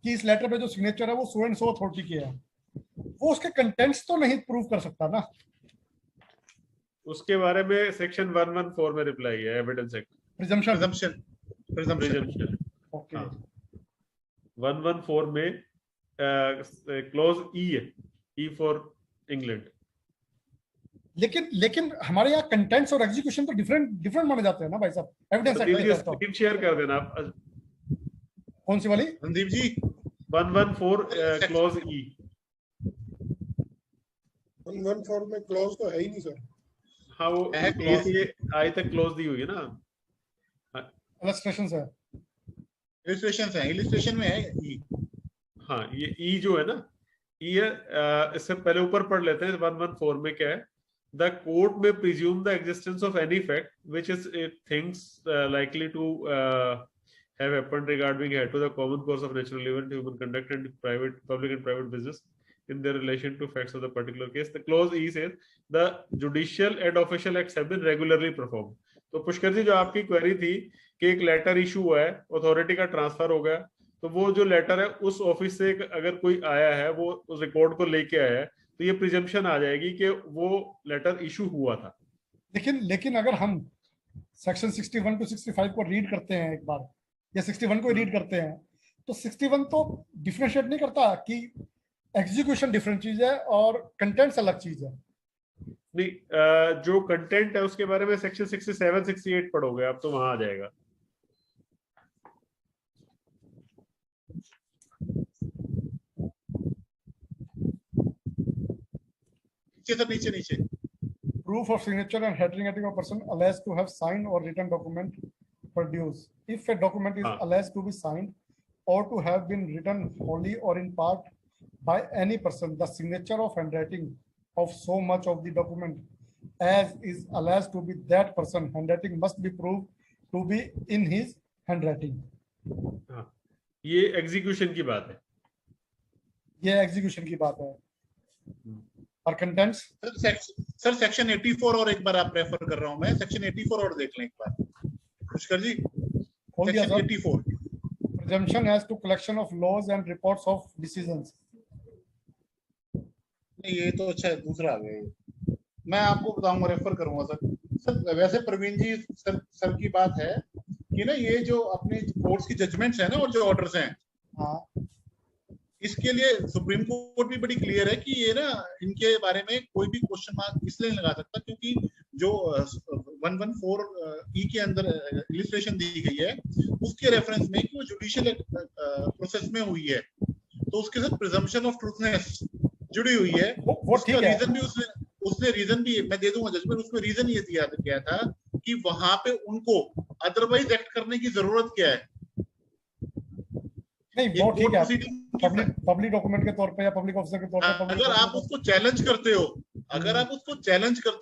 कि इस लेटर पे जो सिग्नेचर है वो सो एंड सो अथॉरिटी की है। वो उसके कंटेंट्स तो नहीं प्रूव कर सकता ना। उसके बारे में सेक्शन 114 में रिप्लाई है, एविडेंस एक्ट प्रिजम्पशन। ओके, 114 में क्लॉज ई है, ई फॉर इंग्लैंड। लेकिन हमारे यहाँ कंटेंट्स और एग्जीक्यूशन तो डिफरेंट माने जाते हैं ना भाई साहब। एविडेंस एक्ट स्क्रीन शेयर कर देना आप। कौन सी वाली? संदीप जी 114 क्लॉज ई। 114 में क्लॉज तो है ही नहीं सर। हाँ वो आई तक क्लॉज दी हुई है ना। इलस्ट्रेशंस है, इलस्ट्रेशन में है ई। हाँ ये ई जो है ना, ई है। इससे पहले ऊपर पढ़ लेते हैं 114 में क्या है। The court may presume the existence of any fact which is things likely to have happened regarding to the common course of natural event, human conduct, and public and private business in their relation to facts of the particular case. The clause E says the judicial and official acts have been regularly performed. तो पुष्कर जी जो आपकी क्वेरी थी कि एक लेटर इशू हुआ है, अथॉरिटी का ट्रांसफर हो गया, तो वो जो लेटर है उस ऑफिस से अगर कोई आया है, वो उस रिकॉर्ड को लेके आया है, तो ये प्रिजम्पशन आ जाएगी कि वो लेटर इशू हुआ था। लेकिन अगर हम सेक्शन 61 टू 65 को रीड करते हैं एक बार, या 61 को रीड करते हैं, तो 61 तो डिफरेंशिएट नहीं करता कि एग्जीक्यूशन डिफरेंट चीज है और कंटेंट्स अलग चीज है। नहीं, जो कंटेंट है उसके बारे में सेक्शन 67 68 पढ़ोगे आप तो वहां आ जाएगा। नीचे Proof of signature and handwriting of a person alleged to have signed or written document produced. If a document is alleged to be signed or to have been written wholly or in part by any person, the signature of handwriting of so much of the document as is alleged to be that person handwriting must be proved to be in his handwriting. ये एग्जीक्यूशन की बात है, ये एग्जीक्यूशन की बात है। और कंटेंट्स सर सेक्शन 84 और एक बार आप रेफर कर रहा हूं मैं, सेक्शन 84 और देख लें एक बार Pushkar ji. Section 84 presumption as to collection of laws and reports of decisions. नहीं ये तो अच्छा है, दूसरा आ गया। मैं आपको बताऊंगा, रेफर करूंगा सर। वैसे प्रवीण जी सर की बात है कि ना ये जो अपनी कोर्ट्स की जजमेंट्स है ना और जो ऑर्डर्स हैं, हाँ, इसके लिए सुप्रीम कोर्ट भी बड़ी क्लियर है कि ये ना इनके बारे में कोई भी क्वेश्चन मार्क इसलिए नहीं लगा सकता क्योंकि जो 114 ई के अंदर इलिस्ट्रेशन दी गई है उसके रेफरेंस में कि वो जुडिशियल प्रोसेस में हुई है, तो उसके साथ प्रिजम्पशन ऑफ ट्रूथनेस जुड़ी हुई है। उसका रीजन भी उसने रीजन भी मैं दे दूंगा जजमेंट, उसमें रीजन ये दिया गया था कि वहां पे उनको अदरवाइज एक्ट करने की जरूरत क्या है। नहीं वो ठीक है, पब्लिक डॉक्यूमेंट के तौर पे या पब्लिक ऑफिसर के तौर पे अगर आप उसको चैलेंज करते हो,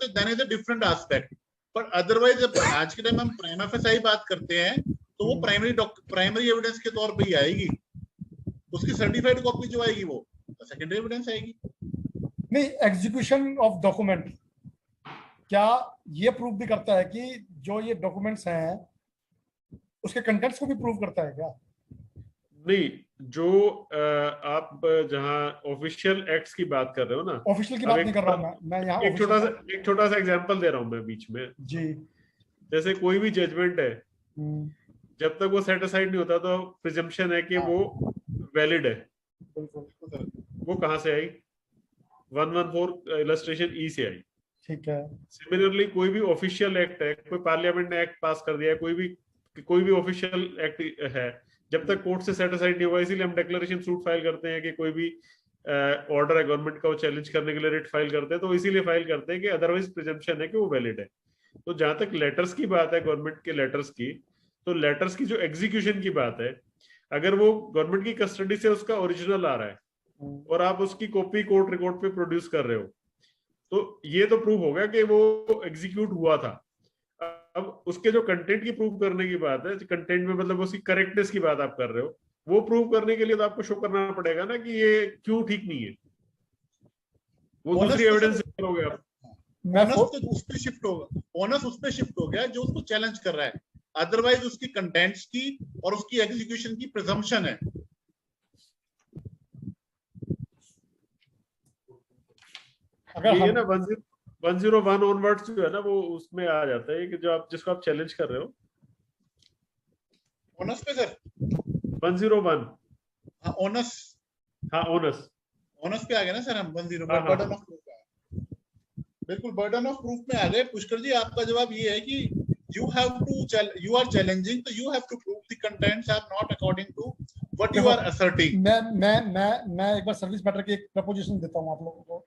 then is a different aspect. पर अदरवाइज आज के टाइम हम प्राइमा फेसाई बात करते हैं तो वो प्राइमरी एविडेंस के तौर पे ही आएगी, उसकी सर्टिफाइड कॉपी जो आएगी वो सेकेंडरी एविडेंस आएगी। नहीं, एग्जीक्यूशन ऑफ डॉक्यूमेंट क्या ये प्रूव भी करता है कि जो ये डॉक्यूमेंट्स हैं उसके कंटेंट्स को भी प्रूव करता है क्या? नहीं, जो आप जहां ऑफिशियल एक्ट्स की बात कर रहे हो ना, ऑफिशियल की बात नहीं कर रहा हूं मैं यहाँ एक छोटा सा एग्जांपल दे रहा हूं मैं बीच में जी। जैसे कोई भी जजमेंट है जब तक वो सेटिस्फाइड नहीं होता तो प्रिजम्पशन है कि वो वैलिड है। वो कहाँ से आई? 114 इलस्ट्रेशन ई से आई। ठीक है। सिमिलरली कोई भी ऑफिशियल एक्ट है, कोई पार्लियामेंट ने एक्ट पास कर दिया है, कोई भी ऑफिशियल एक्ट है, जब तक कोर्ट से सेटिस्फाइड नहीं हुआ, इसीलिए हम डिक्लेरेशन सूट फाइल करते हैं कि कोई भी ऑर्डर है गवर्नमेंट का वो चैलेंज करने के लिए रिट फाइल करते हैं, तो इसीलिए फाइल करते हैं कि अदरवाइज प्रिजम्पशन है कि वो वैलिड है। तो जहां तक लेटर्स की बात है, गवर्नमेंट के लेटर्स की, तो लेटर्स की जो एग्जीक्यूशन की बात है, अगर वो गवर्नमेंट की कस्टडी से उसका ओरिजिनल आ रहा है और आप उसकी कॉपी कोर्ट रिकॉर्ड पे प्रोड्यूस कर रहे हो, तो ये तो प्रूव हो गया कि वो एग्जीक्यूट हुआ था। अब उसके जो कंटेंट की प्रूव करने की बात है, कंटेंट में मतलब उसकी करेक्टनेस की बात आप कर रहे हो, वो प्रूव करने के लिए तो आपको शो करना पड़ेगा ना कि ये क्यों ठीक नहीं है। वो दूसरी एविडेंस करोगे आप। ओनस उस पे शिफ्ट होगा, ओनस उस पे शिफ्ट हो गया जो उसको चैलेंज कर रहा है, अदरवाइज उसकी कंटेंट्स की और उसकी एग्जीक्यूशन की प्रिजम्पशन है। अगर ये ना 101 ऑनवर्ड्स जो है ना, वो उसमें आ जाता है कि जो आप जिसको आप चैलेंज कर रहे हो। ओनस पे सर 101। हाँ ओनस, हाँ ओनस पे आ गया ना सर हम 101 बर्डन ऑफ प्रूफ का। बिल्कुल बर्डन ऑफ प्रूफ में आ गए। पुष्कर जी आपका जवाब ये है कि you are challenging, so you have to prove the contents are not according to what you are asserting. मैं एक बार सर्विस मैटर की एक प्रपोजिशन देता हूँ आप लोगों को।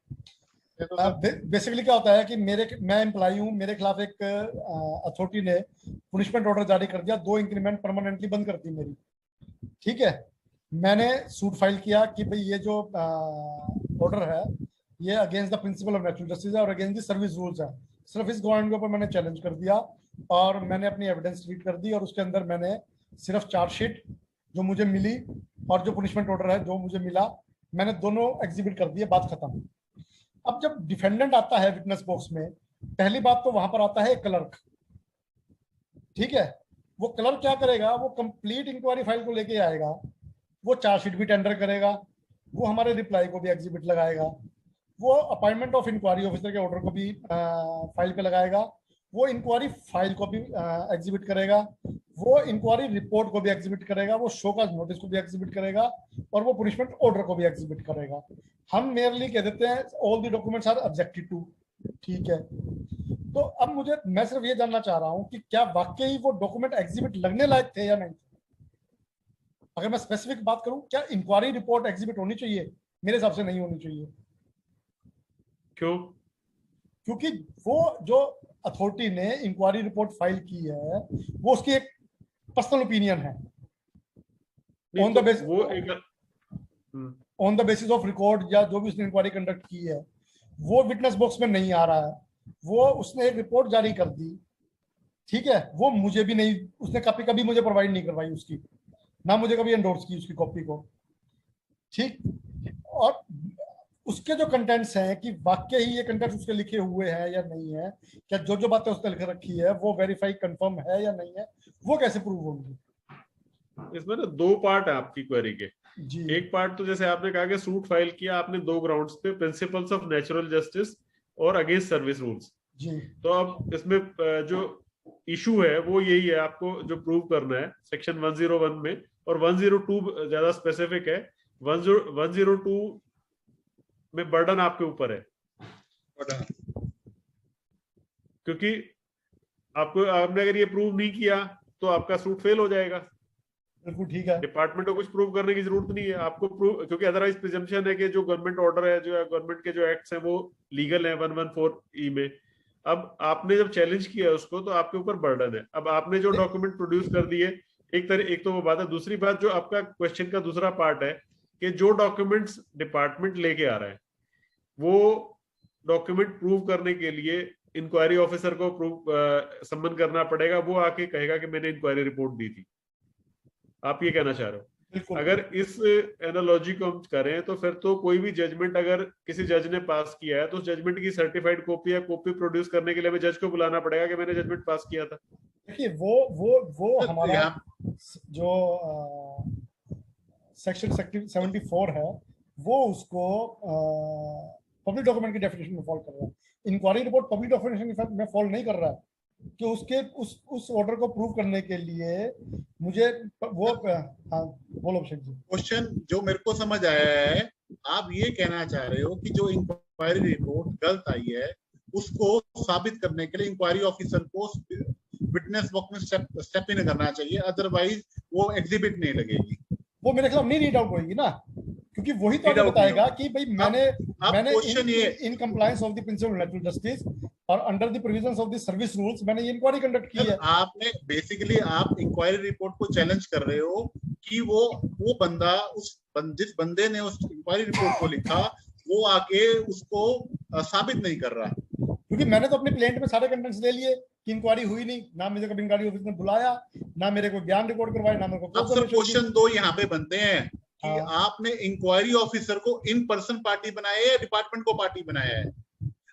बेसिकली क्या होता है कि मैं एम्प्लॉय हूँ, मेरे खिलाफ एक अथॉरिटी ने पुनिशमेंट ऑर्डर जारी कर दिया, 2 इंक्रीमेंट परमानेंटली बंद कर दी मेरी। ठीक है, मैंने सूट फाइल किया कि भाई ये जो ऑर्डर है ये against the principle of natural justice है और अगेंस्ट द सर्विस रूल्स है। सिर्फ इस ग्राउंड के ऊपर मैंने चैलेंज कर दिया और मैंने अपनी एविडेंस रीड कर दी और उसके अंदर मैंने सिर्फ चार्जशीट जो मुझे मिली और जो पुनिशमेंट ऑर्डर है जो मुझे मिला, मैंने दोनों एग्जिबिट कर दिए, बात खत्म। अब जब डिफेंडेंट आता है विटनेस बॉक्स में, पहली बात तो वहां पर आता है क्लर्क। ठीक है, वो क्लर्क क्या करेगा, वो कंप्लीट इंक्वायरी फाइल को लेके आएगा, वो चार्जशीट भी टेंडर करेगा, वो हमारे रिप्लाई को भी एग्जिबिट लगाएगा, वो अपॉइंटमेंट ऑफ इंक्वायरी ऑफिसर के ऑर्डर को भी फाइल पे लगाएगा, वो इंक्वायरी फाइल को भी एग्जिबिट करेगा, वो इंक्वायरी रिपोर्ट को भी एग्जिबिट करेगा, वो शो कॉज नोटिस को भी एग्जिबिट करेगा और वो पुनिशमेंट ऑर्डर को भी एग्जिबिट करेगा। हम मेयरली कह देते हैं all the documents are objected to. ठीक है, तो अब मैं सिर्फ ये जानना चाह रहा हूं कि क्या वाकई वो डॉक्यूमेंट एग्जिबिट लगने लायक थे या नहीं। अगर मैं स्पेसिफिक बात करूं, क्या इंक्वायरी रिपोर्ट एग्जिबिट होनी चाहिए? मेरे हिसाब से नहीं होनी चाहिए। क्यों? क्योंकि वो जो अथॉरिटी ने इंक्वायरी रिपोर्ट फाइल की है वो उसकी एक पर्सनल ओपिनियन है on the basis of record या जो भी उसने इंक्वायरी कंडक्ट की है, वो विटनेस बॉक्स में नहीं आ रहा है, वो उसने एक रिपोर्ट जारी कर दी। ठीक है, वो मुझे भी नहीं, उसने कभी मुझे प्रोवाइड नहीं करवाई उसकी, ना मुझे कभी एंडोर्स की उसकी कॉपी को। ठीक, और उसके जो कंटेंट्स हैं कि वाकई ही ये कंटेंट्स उसके लिखे हुए हैं या नहीं है, क्या जो बातें उसने लिख रखी है वो वेरीफाई कंफर्म है या नहीं है, वो कैसे प्रूव होंगी? इसमें ना 2 पार्ट है आपकी क्वेरी के जी। एक पार्ट तो जैसे आपने कहा कि सूट फाइल किया आपने 2 ग्राउंड्स पे, प्रिंसिपल्स ऑफ नेचुरल जस्टिस और अगेंस्ट सर्विस रूल्स जी। तो अब इसमें जो इशू है वो यही है, आपको जो प्रूव करना है सेक्शन 101 में, और 102 ज्यादा स्पेसिफिक है। 102 में बर्डन आपके ऊपर है, क्योंकि आपने अगर ये प्रूव नहीं किया तो आपका सूट फेल हो जाएगा। बिल्कुल ठीक है, डिपार्टमेंट को कुछ प्रूव करने की जरूरत नहीं है आपको प्रूव, क्योंकि अदरवाइज प्रिजम्पशन है कि जो गवर्नमेंट ऑर्डर है, जो गवर्नमेंट के जो एक्ट्स हैं वो लीगल है 114E में। अब आपने जब चैलेंज किया उसको तो आपके ऊपर बर्डन है। अब आपने जो डॉक्यूमेंट प्रोड्यूस कर दिए, एक तो वो बात है। दूसरी बात जो आपका क्वेश्चन का दूसरा पार्ट है कि जो डॉक्यूमेंट्स डिपार्टमेंट लेके आ रहा है वो डॉक्यूमेंट प्रूव करने के लिए इंक्वायरी ऑफिसर को सम्मन करना पड़ेगा। वो आके कहेगा कि मैंने इंक्वायरी रिपोर्ट दी थी। आप ये कहना चाह रहे हो? अगर इस एनालॉजी को हम करें तो फिर तो कोई भी जजमेंट अगर किसी जज ने पास किया है तो उस जजमेंट की सर्टिफाइड कॉपी या कॉपी प्रोड्यूस करने के लिए हमें जज को बुलाना पड़ेगा कि मैंने जजमेंट पास किया था। देखिए वो हमारा जो सेक्शन 74 है वो उसको पब्लिक डॉक्यूमेंट की डेफिनेशन में फॉलो कर रहा है। इंक्वायरी रिपोर्ट पब्लिक डॉक्यूमेंट में फॉलो नहीं कर रहा है। कि उसके उस ऑर्डर को प्रूव करने के लिए मुझे वो, हाँ बोलो अभिषेक जी। क्वेश्चन जो मेरे को समझ आया है, आप ये कहना चाह रहे हो कि जो इंक्वायरी रिपोर्ट गलत आई है उसको साबित करने के लिए इंक्वायरी ऑफिसर को विटनेस बॉक्स में स्टेप इन करना चाहिए, अदरवाइज वो एग्जिबिट नहीं लगेगी। वो मेरे खिलाफ नहीं रीड आउट होगी ना, क्योंकि वही तो आगे बताएगा कि भाई मैंने in compliance of the principle natural justice और under the provisions of the service rules मैंने ये इंक्वायरी कंडक्ट की है। आपने बेसिकली आप इंक्वायरी रिपोर्ट को चैलेंज कर रहे हो कि वो बंदा जिस बंदे ने उस इंक्वायरी रिपोर्ट को लिखा वो आके उसको साबित नहीं कर रहा, क्योंकि मैंने तो अपने प्लेंट में सारे कंटेंट्स ले लिए कि इंक्वायरी हुई नहीं, ना मुझे कभी इंक्वायरी ऑफिस ने बुलाया, ना मेरे को ज्ञान रिकॉर्ड करवाया, ना मेरे को। अब सर क्वेश्चन 2 यहाँ पे बनते हैं कि आपने इंक्वायरी ऑफिसर को इन पर्सन पार्टी बनाया है या डिपार्टमेंट को पार्टी बनाया है।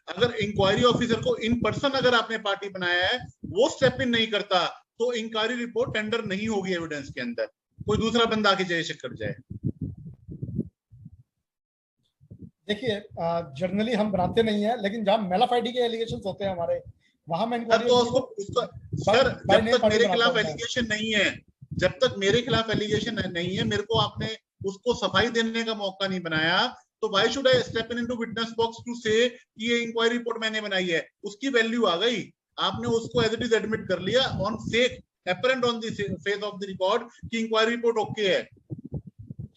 अगर इंक्वायरी ऑफिसर को इन पर्सन अगर आपने पार्टी बनाया है, वो स्टेप इन नहीं करता, तो इंक्वायरी रिपोर्ट टेंडर नहीं होगी एविडेंस के अंदर, कोई दूसरा बंदा आके जय कर जाए। देखिए जनरली हम बनाते नहीं है, लेकिन जहां मेलाफाइडी के एलिगेशंस होते हैं हमारे, वहां मैं तो उसको सर जब तक मेरे खिलाफ एलिगेशन नहीं है, जब तक मेरे खिलाफ एलिगेशन नहीं है, मेरे को आपने उसको सफाई देने का मौका नहीं बनाया, तो why should I step in into witness box to say ये इंक्वायरी रिपोर्ट मैंने बनाई है। उसकी वैल्यू आ गई, आपने उसको एज इट इज एडमिट कर लिया on fake apparent on the face of the record कि इंक्वायरी रिपोर्ट ओके है।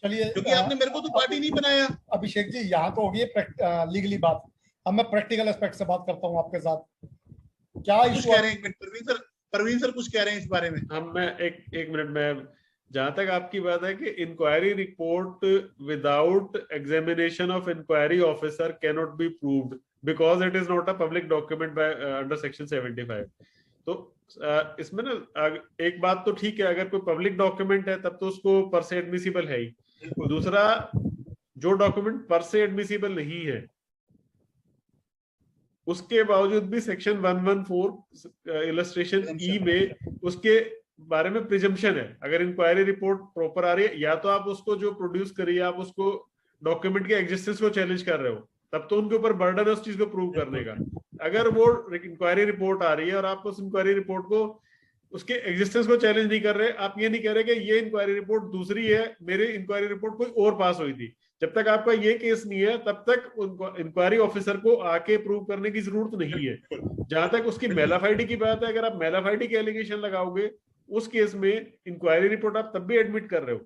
चलिए, क्योंकि आपने मेरे को तो पार्टी नहीं बनाया। अभिषेक जी यहाँ तो होगी लीगली बात, अब मैं प्रैक्टिकल एस्पेक्ट से बात करता हूँ आपके साथ। क्या इशू कह रहे हैं प्रवीण सर कुछ कह रहे हैं इस बारे में? हम मैं एक मिनट में, जहां तक आपकी बात है कि inquiry report without examination of inquiry officer can not be proved because it is not a public document by under section 75। तो इसमें ना एक बात तो ठीक है, अगर कोई पब्लिक डॉक्यूमेंट है तब तो उसको पर से एडमिसिबल है ही। दूसरा, जो डॉक्यूमेंट पर से एडमिसिबल नहीं है उसके बावजूद भी सेक्शन 114 इलस्ट्रेशन ई में उसके बारे में प्रिजम्पशन है। अगर इंक्वायरी रिपोर्ट प्रॉपर आ रही है, या तो आप उसको जो प्रोड्यूस करिए आप उसको डॉक्यूमेंट के एग्जिस्टेंस को चैलेंज कर रहे हो, तब तो उनके ऊपर बर्डन है उस चीज को प्रूव करने का। अगर वो इंक्वायरी रिपोर्ट आ रही है और आप उस इंक्वायरी रिपोर्ट को उसके एग्जिस्टेंस को चैलेंज नहीं कर रहे, आप ये नहीं कह रहे कि ये इंक्वायरी रिपोर्ट दूसरी है, मेरी इंक्वायरी रिपोर्ट कोई और पास हुई थी, जब तक आपका ये केस नहीं है तब तक इंक्वायरी ऑफिसर को आके प्रूव करने की जरूरत नहीं है। जहां तक उसकी मेलाफाइडी की बात है, अगर आप मेलाफाइडी के एलिगेशन लगाओगे उस केस में इंक्वायरी रिपोर्ट आप तब भी एडमिट कर रहे हो।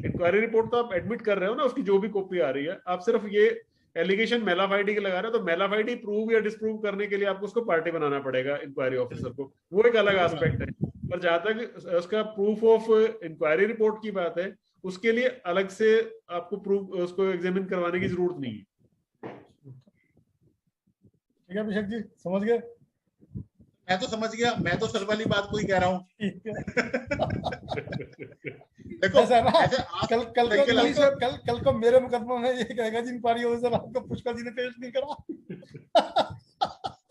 इंक्वायरी रिपोर्ट तो आप एडमिट कर रहे हो ना, उसकी जो भी कॉपी आ रही है, आप सिर्फ ये एलिगेशन मेलाफाइडी के लगा रहे हो, तो मेलाफाइडी प्रूव या डिस्प्रूव करने के लिए आपको उसको पार्टी बनाना पड़ेगा इंक्वायरी ऑफिसर को, वो एक अलग एस्पेक्ट है। पर जहां तक उसका प्रूफ ऑफ इंक्वायरी रिपोर्ट की बात है, उसके लिए अलग से आपको प्रूफ उसको एग्जामिन करवाने की जरूरत नहीं है। ठीक है अभिषेक जी, समझ गए? मैं तो समझ गया, मैं तो सर वाली बात को ही कह रहा हूँ। देखो कल को मेरे मुकदमे में ये कहेगा जी इंक्वायरी ऑफिसर आपको पुष्कर जी ने पेश नहीं करा।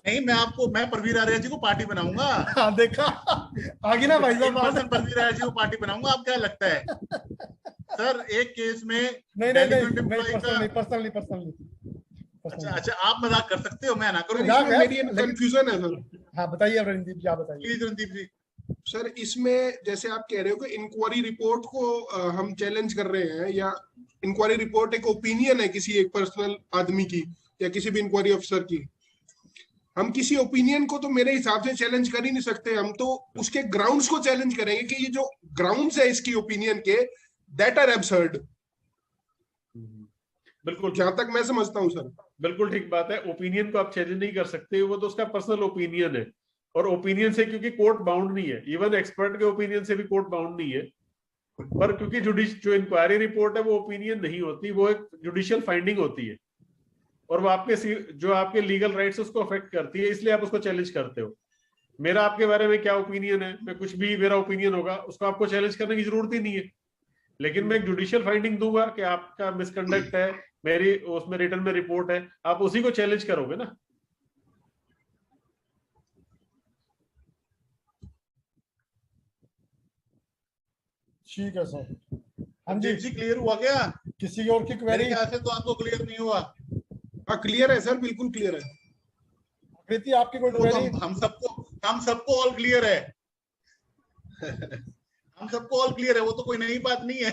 नहीं, मैं परवीर आर्य जी को पार्टी बनाऊंगा। हाँ, देखा आगे ना भाई साहब, परवीर आर्य जी को पार्टी बनाऊंगा। आप क्या लगता है सर एक केस में? नहीं, पर्सनली अच्छा, आप मजाक कर सकते हो, मैं ना करूं। मेरी कंफ्यूजन है सर। हाँ बताइए रणदीप जी, आप बताइए। रणदीप जी सर, इसमें जैसे आप कह रहे हो कि इंक्वायरी रिपोर्ट को हम चैलेंज कर रहे हैं, या इंक्वायरी रिपोर्ट एक ओपिनियन है किसी एक पर्सनल आदमी की या किसी भी इंक्वायरी ऑफिसर की, हम किसी ओपिनियन को तो मेरे हिसाब से चैलेंज कर ही नहीं सकते। हम तो उसके ग्राउंड्स को चैलेंज करेंगे कि ये जो ग्राउंड्स है इसकी ओपिनियन के, दैट आर एब्सर्ड। बिल्कुल, जहां तक मैं समझता हूं सर। बिल्कुल ठीक बात है। ओपिनियन को आप चैलेंज नहीं कर सकते, वो तो उसका पर्सनल ओपिनियन है, और ओपिनियन से क्योंकि कोर्ट बाउंड नहीं है, इवन एक्सपर्ट के ओपिनियन से भी कोर्ट बाउंड नहीं है। पर क्योंकि जो इंक्वायरी रिपोर्ट है वो ओपिनियन नहीं होती, वो एक जुडिशियल फाइंडिंग होती है, और वो आपके लीगल राइट्स उसको अफेक्ट करती है, इसलिए आप उसको चैलेंज करते हो। मेरा आपके बारे में क्या ओपिनियन है, मैं कुछ भी मेरा ओपिनियन होगा, उसको आपको चैलेंज करने की जरूरत ही नहीं है। लेकिन मैं एक जुडिशियल फाइंडिंग दूंगा कि आपका मिसकंडक्ट है, मेरी उसमें रिटर्न में रिपोर्ट है, आप उसी को चैलेंज करोगे ना। ठीक है सर। हाँ जी क्लियर हुआ क्या? किसी और की क्वेरी? ऐसे तो आपको क्लियर नहीं हुआ? हाँ क्लियर है सर, बिल्कुल क्लियर है। आपकी कोई क्वेरी? हम सबको हम सबको ऑल क्लियर है। हम सबको ऑल क्लियर है, वो तो कोई नई बात नहीं है।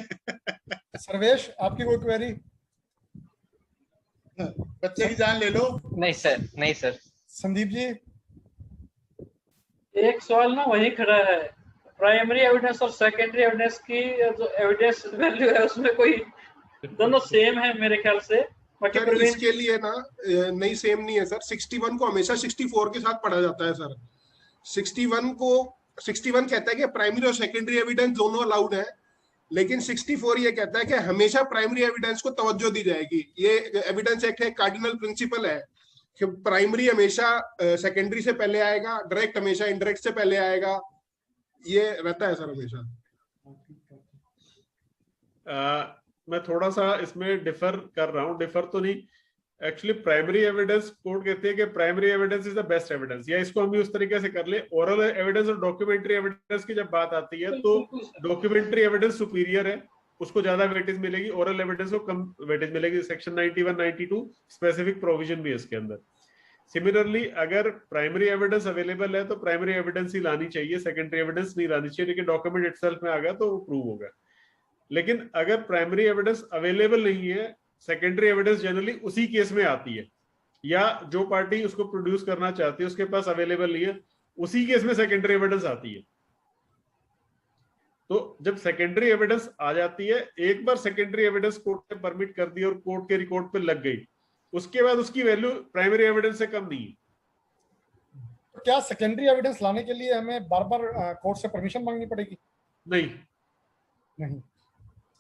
सर्वेश, आपकी कोई क्वेरी? बच्चे की जान ले लो। नहीं सर, नहीं सर। संदीप जी, एक सवाल ना वही खड़ा है, प्राइमरी एविडेंस और सेकेंडरी एविडेंस की जो एविडेंस वैल्यू है उसमें कोई दोनों सेम है मेरे ख्याल से। बाकी सर इसके लिए ना नहीं, सेम नहीं है सर। 61 को हमेशा 64 के साथ पढ़ा जाता है सर। 61 कहता है कि प्राइमरी और सेकेंडरी एविडेंस दोनों अलाउड है, लेकिन 64 ये कहता है कि हमेशा प्राइमरी एविडेंस को तवज्जो दी जाएगी। ये एविडेंस एक्ट है, कार्डिनल प्रिंसिपल है कि प्राइमरी हमेशा सेकेंडरी से पहले आएगा, डायरेक्ट हमेशा इनडायरेक्ट से पहले आएगा। ये रहता है सर हमेशा। मैं थोड़ा सा इसमें डिफर कर रहा हूँ, डिफर तो नहीं, एक्चुअली प्राइमरी एविडेंस कोर्ट कहती है कि primary evidence is the best evidence, या इसको हम भी उस तरीके से कर ले। ओरल एविडेंस और डॉक्यूमेंटरी एविडेंस की जब बात आती है तो डॉक्यूमेंटरी एविडेंस सुपीरियर है, उसको ज्यादा वेटेज मिलेगी, ओरल एविडेंस को कम वेटेज मिलेगी। सेक्शन 91, 92 स्पेसिफिक प्रोविजन भी है इसके अंदर। सिमिलरली अगर प्राइमरी एविडेंस अवेलेबल है तो प्राइमरी एविडेंस ही लानी चाहिए, सेकेंडरी एविडेंस नहीं लानी चाहिए, लेकिन डॉक्यूमेंट इटसेल्फ में आ गया तो वो प्रूव होगा। लेकिन अगर प्राइमरी एविडेंस अवेलेबल नहीं है, सेकेंडरी एविडेंस जनरली उसी केस में आती है, या जो पार्टी उसको प्रोड्यूस करना चाहती है उसके पास अवेलेबल नहीं है, उसी केस में सेकेंडरी एविडेंस आती है। तो जब सेकेंडरी एविडेंस आ जाती है, एक बार सेकेंडरी एविडेंस कोर्ट ने परमिट कर दी और कोर्ट के रिकॉर्ड पे लग गई, उसके बाद उसकी वैल्यू प्राइमरी एविडेंस से कम नहीं है। क्या सेकेंडरी एविडेंस लाने के लिए हमें बार बार कोर्ट से परमिशन मांगनी पड़ेगी? नहीं नहीं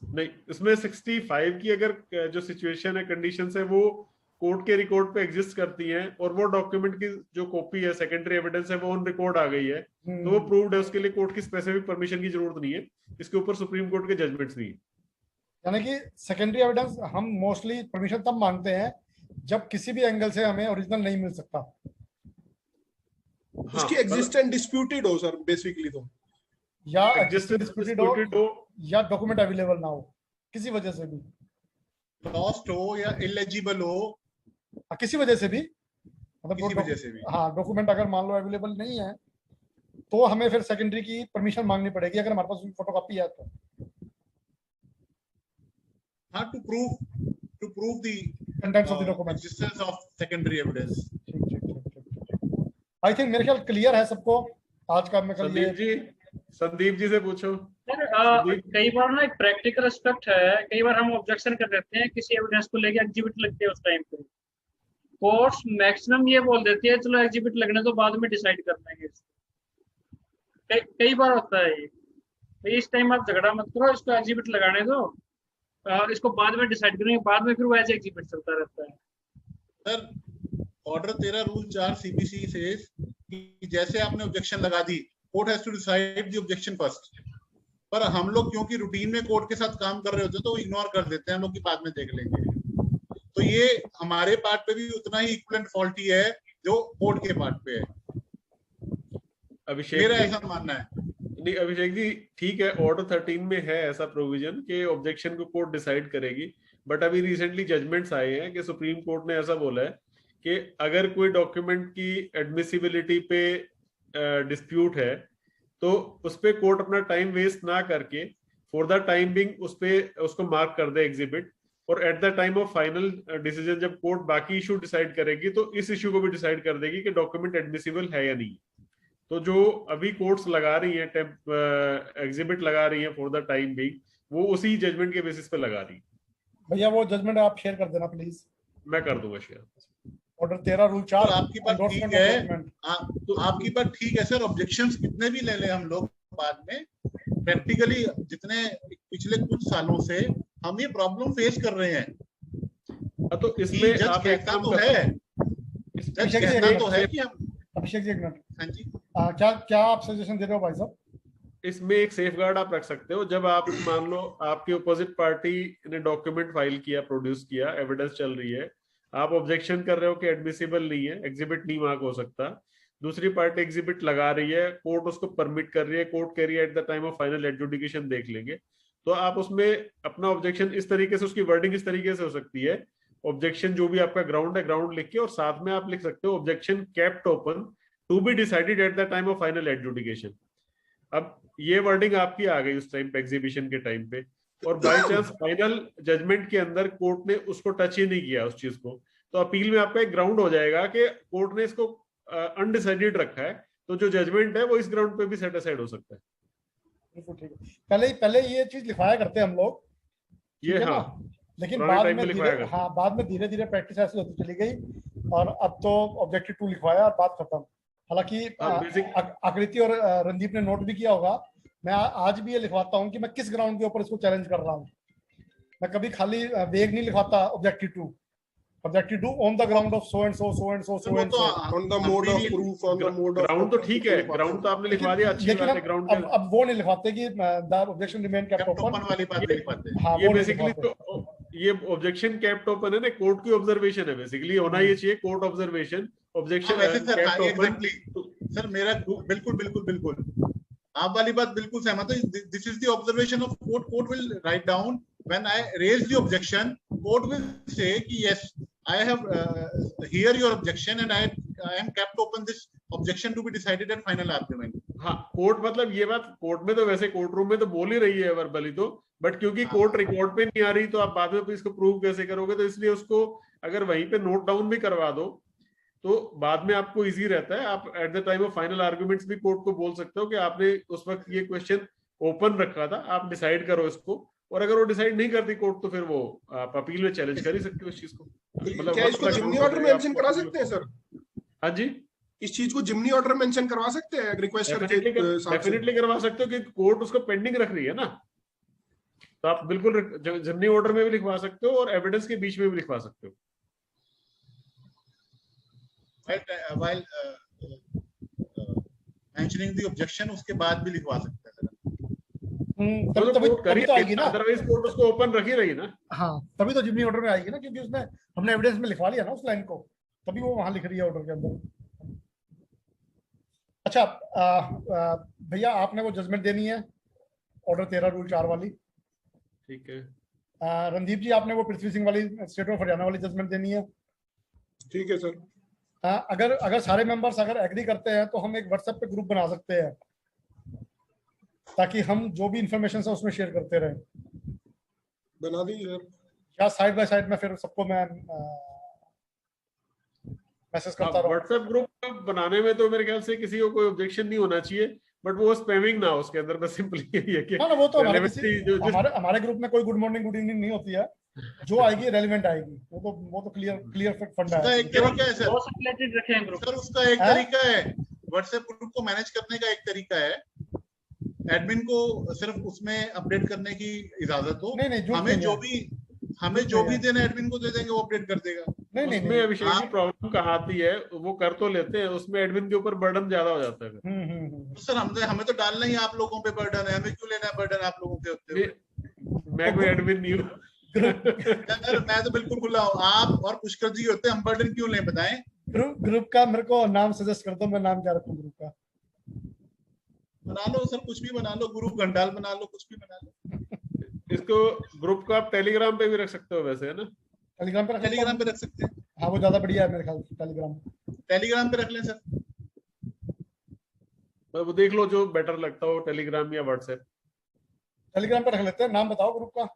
नहीं, इसमें 65 की अगर जो सिचुएशन है, कंडीशन है, वो कोर्ट के रिकॉर्ड पे एग्जिस्ट करती हैं और वो डॉक्यूमेंट की जो कॉपी है, सेकेंडरी एविडेंस है, वो ऑन रिकॉर्ड आ गई है, तो वो प्रूव्ड है, उसके लिए कोर्ट की स्पेसिफिक परमिशन की जरूरत नहीं है। इसके ऊपर सुप्रीम कोर्ट के जजमेंट्स नहीं है। यानी कि सेकेंडरी एविडेंस हम मोस्टली परमिशन तब मांगते हैं जब किसी भी एंगल से हमें ओरिजिनल नहीं मिल सकता। उसकी एग्जिस्टेंस डिस्प्यूटेड हो सर बेसिकली, तो या एग्जिस्टेंस डिस्प्यूटेड हो या डॉक्यूमेंट अवेलेबल ना हो किसी वजह से भी, लॉस्ट हो या इलेजिबल हो, किसी वजह से भी, किसी वजह से भी। हाँ, डॉक्यूमेंट अगर मान लो अवेलेबल नहीं है तो हमें फिर सेकेंडरी की परमिशन मांगनी पड़ेगी अगर हमारे पास फोटोकॉपी है तो। हाँ, to prove the contents of the document, existence of secondary evidence. I think मेरे ख्याल क्लियर है सबको आज का। मैं संदीप जी से पूछो। कई बार ना एक प्रैक्टिकल एस्पेक्ट है, कई बार हम ऑब्जेक्शन कर देते हैं किसी एविडेंस को लेके, एग्जिबिट लगते हैं उस टाइम पे, कोर्ट्स मैक्सिमम ये बोल देती है चलो एग्जिबिट लगने तो बाद में डिसाइड कर लेंगे। कई बार होता है ये, इस टाइम आप झगड़ा मत करो, इसको एग्जिबिट लगाने दो और इसको बाद में डिसाइड करेंगे, बाद में फिर वो एज एग्जिबिट चलता रहता है। सर ऑर्डर 13 रूल 4 सीपीसी से जैसे आपने ऑब्जेक्शन लगा दी, court has to decide the objection first, पर हम लोग क्योंकि रूटीन में कोर्ट के साथ काम कर रहे होते हैं तो इग्नोर कर देते हैं, हम लोग की बाद में देख लेंगे। तो ये हमारे पार्ट पे भी उतना ही इक्विवेलेंट फॉल्टी है जो कोर्ट के पार्ट पे है। अभिषेक, मेरा ऐसा मानना है। नहीं अभिषेक जी, ठीक है, ऑर्डर 13 में है ऐसा प्रोविजन कि ऑब्जेक्शन को कोर्ट डिसाइड करेगी, बट अभी रिसेंटली जजमेंट्स आए हैं कि सुप्रीम कोर्ट ने ऐसा बोला है कि अगर कोई डॉक्यूमेंट की एडमिसिबिलिटी पे डिस्प्यूट है तो उस पे कोर्ट अपना टाइम वेस्ट ना करके फॉर द टाइम बिंग उसको मार्क कर दे एग्जिबिट, और eight the time of final decision जब कोर्ट बाकी इशू डिसाइड करेगी तो इस इशू को भी डिसाइड कर देगी कि डॉक्यूमेंट एडमिसिबल है या नहीं। तो जो अभी कोर्ट्स लगा रही हैं, एग्जिबिट लगा रही हैं फॉर द टाइम बिंग, वो उसी जजमेंट के बेसिस पे लगा रही है। भैया वो जजमेंट आप शेयर कर देना प्लीज। मैं कर दूंगा शेयर। Order 13 rule 4। तो आपकी बात ठीक है, तो आपकी बात ठीक है सर, ऑब्जेक्शंस कितने भी ले लें हम लोग बाद में, प्रैक्टिकली जितने पिछले कुछ सालों से हम ये प्रॉब्लम फेस कर रहे हैं। तो इसमें जज आप कहता तो है, जज कहता तो है कि हम। अभिषेक जी एक मिनट, हाँ जी, क्या आप सजेशन दे रहे हो भाई साहब? इसमें एक सेफ गार्ड आप रख सकते हो, जब आप मान लो आपकी अपोजिट पार्टी ने डॉक्यूमेंट फाइल किया, प्रोड्यूस किया, एविडेंस चल रही है, आप ऑब्जेक्शन कर रहे हो कि एडमिसिबल नहीं है, एग्जिबिट नहीं मार्क हो सकता, दूसरी पार्टी एग्जिबिट लगा रही है, कोर्ट उसको परमिट कर रही है, कोर्ट कह रही है eight the time of final adjudication देख लेंगे, तो आप उसमें अपना ऑब्जेक्शन इस तरीके से, उसकी वर्डिंग इस तरीके से हो सकती है, ऑब्जेक्शन जो भी आपका ग्राउंड है, ग्राउंड लिख के, और साथ में आप लिख सकते हो objection kept open to be decided at the time of final adjudication. अब ये वर्डिंग आपकी आ गई उस टाइम पे, एग्जीबिशन के टाइम पे, और बाय चांस फाइनल जजमेंट के अंदर कोर्ट ने उसको टच ही नहीं किया उस चीज को, तो अपील में आपका एक ग्राउंड हो जाएगा कि कोर्ट ने इसको अनडिसाइडेड रखा है, तो जो जजमेंट है वो इस ग्राउंड पे भी सेट असाइड हो सकता है। बिल्कुल ठीक है। पहले ये चीज लिखवाया करते हम लोग, ये हाँ, लेकिन पुराने बाद में धीरे धीरे प्रैक्टिस ऐसी होती चली गई, और अब तो ऑब्जेक्टिव 2 लिखवाया और बात खत्म। हालांकि आकृति और रणदीप ने नोट भी किया होगा, मैं आज भी ये लिखवाता हूँ कि मैं किस ग्राउंड के ऊपर इसको चैलेंज कर रहा हूँ। मैं कभी खाली वेग नहीं लिखवाता objective 2 on the ground of so and so and so on the mode of proof, on the mode of ground. तो ठीक है, ग्राउंड तो आपने लिखवा दिया, अच्छी बात है। ग्राउंड अब वो नहीं लिखवाते कि the objection remain kept open वाली बात नहीं लिखवाते। हाँ, ये बेसिकली तो ये ऑब्जेक्शन केप्ट ओपन है ना, कोर्ट की ऑब्जर्वेशन है बेसिकली, होना ये चाहिए court observation objection kept open. Sir मेरा बिल्कुल आप वाली बात बिल्कुल सहमत है। This is the observation of court. Court will write down when I raise the objection, court will say कि yes I have hear your objection and I am kept open this objection to be decided at final argument। हाँ, कोर्ट मतलब ये बात कोर्ट में तो वैसे कोर्ट रूम में तो बोल ही रही है वर्बली तो, बट क्योंकि कोर्ट रिकॉर्ड पे नहीं आ रही तो आप बाद में इसको प्रूव कैसे करोगे, तो इसलिए उसको अगर वहीं पे नोट डाउन भी करवा दो तो बाद में आपको इजी रहता है। आप eight the time of final arguments भी कोर्ट को बोल सकते हो कि आपने उस वक्त ये क्वेश्चन ओपन रखा था, आप डिसाइड करो इसको, और अगर वो डिसाइड नहीं करती कोर्ट तो फिर वो आप अपील में चैलेंज कर ही सकते हो इस चीज को। मतलब क्या इसको जिमनी ऑर्डर मेंशन करा सकते हैं सर? हाँ जी, इस चीज को जिमनी ऑर्डर मेंशन करवा सकते हैं रिक्वेस्ट करके? डेफिनेटली करवा सकते हो, क्योंकि कोर्ट उसको पेंडिंग रख रही है ना, तो आप बिल्कुल जिमनी ऑर्डर में भी लिखवा सकते हो और एविडेंस के बीच में भी लिखवा सकते हो। While mentioning the objection उसके बाद भी लिखवा सकते हैं। तभी तो आएगी ना, अदरवाइज कोर्ट उसको ओपन रख ही रही ना। हाँ, तभी तो जिमनी ऑर्डर में आएगी ना, क्योंकि उसने हमने एविडेंस में लिखवा लिया ना उस लाइन को, तभी वो वहां लिख रही है ऑर्डर के अंदर। अच्छा भैया, आपने वो जजमेंट देनी है ऑर्डर 13 रूल 4 वाली, ठीक है। रणदीप जी, आपने वो पृथ्वी सिंह वाली स्टेट ऑफ हरियाणा वाली जजमेंट देनी है। ठीक है सर। अगर सारे मेंबर्स अगर एग्री करते हैं तो हम एक व्हाट्सएप पे ग्रुप बना सकते हैं, ताकि हम जो भी इंफॉर्मेशन है उसमें शेयर करते रहें। बना दीजिए सर। क्या साइड बाय साइड में फिर सबको मैं मैसेज करता रहूं। व्हाट्सएप ग्रुप बनाने में तो मेरे ख्याल से किसी को कोई ऑब्जेक्शन नहीं होना चाहिए, बट वो स्पैमिंग ना हो उसके अंदर, बस सिंपली ये है कि ना वो तो हमारे ग्रुप में कोई गुड मॉर्निंग गुड इवनिंग नहीं होती है, जो आएगी रेलेवेंट आएगी, वो तो क्लियर फंडा है। एक तरीका है सर, रखें ग्रुप सर उसका एक तरीका है, व्हाट्सएप ग्रुप को मैनेज करने का एक तरीका है, एडमिन को सिर्फ उसमें अपडेट करने की इजाजत हो। नहीं, हमें जो भी देना एडमिन को दे देंगे, वो अपडेट कर देगा। नहीं, अभिषेक की प्रॉब्लम कहाँ आती है, वो कर तो लेते हैं, उसमें एडमिन के ऊपर बर्डन ज्यादा हो जाता है। सर हमें तो डालना ही आप लोगों पे बर्डन है, हमें क्यों लेना है बर्डन आप लोगों के होते हुए? मैं कोई एडमिन नहीं हूँ। मैं तो बिल्कुल खुला हूँ, आप और पुष्कर जी होते हैं, हम बर्डन क्यों लें बताएं? ग्रुप का मेरे को नाम सजेस्ट कर दो, मैं नाम क्या रखूं ग्रुप का? बना लो सर, कुछ भी बना लो, ग्रुप घंटाल बना लो, कुछ भी बना लो। इसको ग्रुप को आप टेलीग्राम पे भी रख सकते हो वैसे, है ना? टेलीग्राम पे रख सकते हैं। हाँ, वो ज्यादा बढ़िया है मेरे ख्याल से। टेलीग्राम पे रख लें सर, वो देख लो जो बेटर लगता हो, टेलीग्राम या व्हाट्सएप। टेलीग्राम पे रख लेते हैं। नाम बताओ ग्रुप का।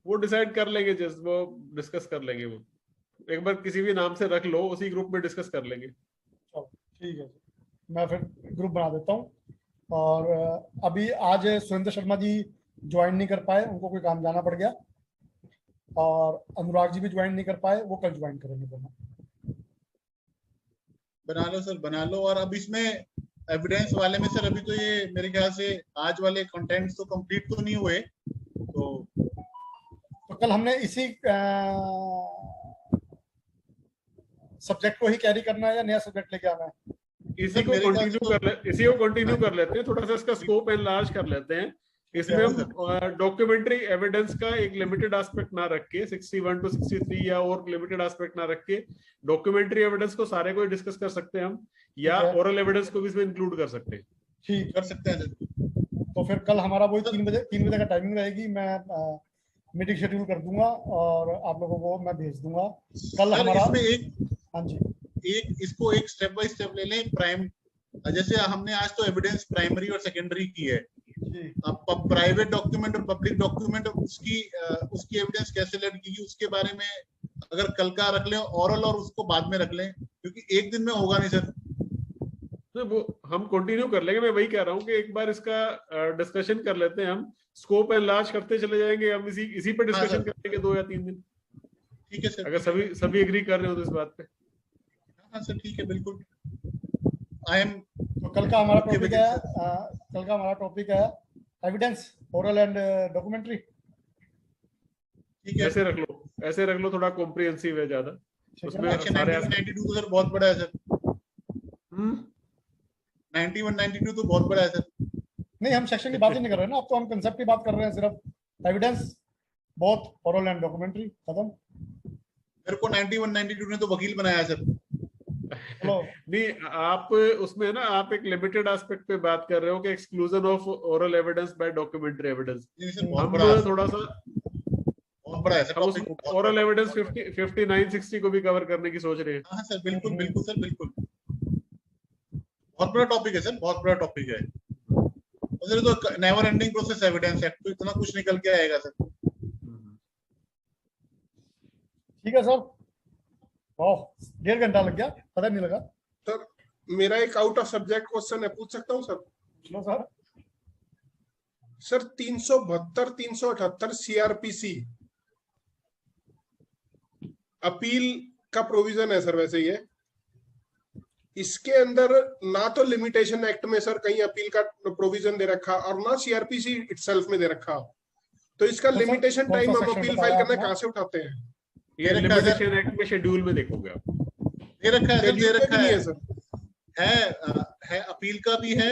वो डिसाइड कर लेंगे, जस्ट वो डिस्कस कर लेंगे। वो एक बार किसी भी नाम से रख लो, उसी ग्रुप में डिस्कस कर लेंगे। चलो ठीक है, मैं फिर ग्रुप बना देता हूँ। और अभी आज सुरेंद्र शर्मा जी ज्वाइन नहीं कर पाए, उनको कोई काम जाना पड़ गया, और अनुराग जी भी ज्वाइन नहीं कर पाए, वो कल ज्वाइन करेंगे दोनों। बना लो सर, बना लो। और अब इसमें एविडेंस वाले में सर अभी तो ये मेरे ख्याल से आज वाले कंटेंट्स तो कंप्लीट तो नहीं हुए, तो कल हमने इसी सब्जेक्ट को ही कैरी करना है या नया सब्जेक्ट लेके आना है? इसी को कंटिन्यू कर लेते हैं, थोड़ा सा इसका स्कोप एनलार्ज कर लेते हैं। इसमें हम डॉक्यूमेंट्री एविडेंस का एक लिमिटेड एस्पेक्ट ना रख के 61 to 63 या और लिमिटेड एस्पेक्ट ना रख के डॉक्यूमेंट्री एविडेंस को सारे को डिस्कस कर सकते हैं हम, या ओरल एविडेंस को भी इसमें इंक्लूड कर सकते हैं। ठीक, कर सकते हैं। तो फिर कल हमारा वही 3 बजे का टाइमिंग रहेगी। मैं मीटिंग शेड्यूल कर दूंगा और आप लोगों को मैं भेज दूंगा। कल हमारा इसमें एक, हाँ जी, इसको एक स्टेप बाय स्टेप ले लें। प्राइम, जैसे हमने आज तो एविडेंस प्राइमरी और सेकेंडरी की है, अब प्राइवेट डॉक्यूमेंट और पब्लिक डॉक्यूमेंट उसकी एविडेंस कैसे लगेगी उसके बारे में अगर कल का रख लें ओरल और उसको बाद में रख लें, क्योंकि एक दिन में होगा नहीं सर। तो वो हम कंटिन्यू कर लेंगे। मैं वही कह रहा हूँ कि एक बार इसका डिस्कशन कर लेते हैं, हम स्कोप एनलार्ज करते चले जाएंगे, हम इसी पे डिस्कशन करेंगे 2 या 3 दिन। ठीक है सर, अगर सभी एग्री कर रहे हो तो इस बात पे। हाँ सर ठीक है, बिल्कुल। आई एम तो कल का हमारा टॉपिक है एविडेंस ओरल एंड डॉक्यूमेंट्री। ठीक है, ऐसे रख लो, थोड़ा कॉम्प्रिहेंसिव है ज्यादा। उसमें सारे 92 तो सर बहुत बड़ा है सर। 91-92 तो बहुत बड़ा है सर। नहीं, हम सेक्शन की बात ही नहीं कर रहे हैं ना, अब तो हम कंसेप्ट की बात कर रहे हैं, सिर्फ evidence both oral and documentary, खत्म। मेरे को 91-92 ने तो वकील बनाया सर। नहीं, आप उसमें है ना, आप एक लिमिटेड एस्पेक्ट पे बात कर रहे हो कि exclusion of oral evidence bye documentary evidence. हम थोड़ा सा बहुत बड़ा है सर। ओरल एविडेंस 59-60 को भी कवर करने की सोच रहे हैं। हाँ सर, बिल्कुल बिल्कुल सर, बिल्कुल। बहुत बड़ा टॉपिक है सर, बहुत बड़ा टॉपिक है। और तो never ending process evidence act, तो इतना कुछ निकल के आएगा सर। ठीक है सर, 1.5 घंटा लग गया, पता नहीं लगा। सर मेरा एक आउट ऑफ सब्जेक्ट क्वेश्चन है, पूछ सकता हूँ सर? लो सर। सर 372-378 सीआरपीसी अपील का प्रोविजन है सर। वैसे ये इसके अंदर ना तो लिमिटेशन एक्ट में सर कहीं अपील का प्रोविजन दे रखा और ना सीआरपीसी इटसेल्फ में दे रखा, तो इसका लिमिटेशन टाइम हम अपील फाइल करने कहां से उठाते हैं? ये लिमिटेशन एक्ट में शेड्यूल में देखोगे आप, दे रखा है, दे रखा है सर। है अपील का भी है,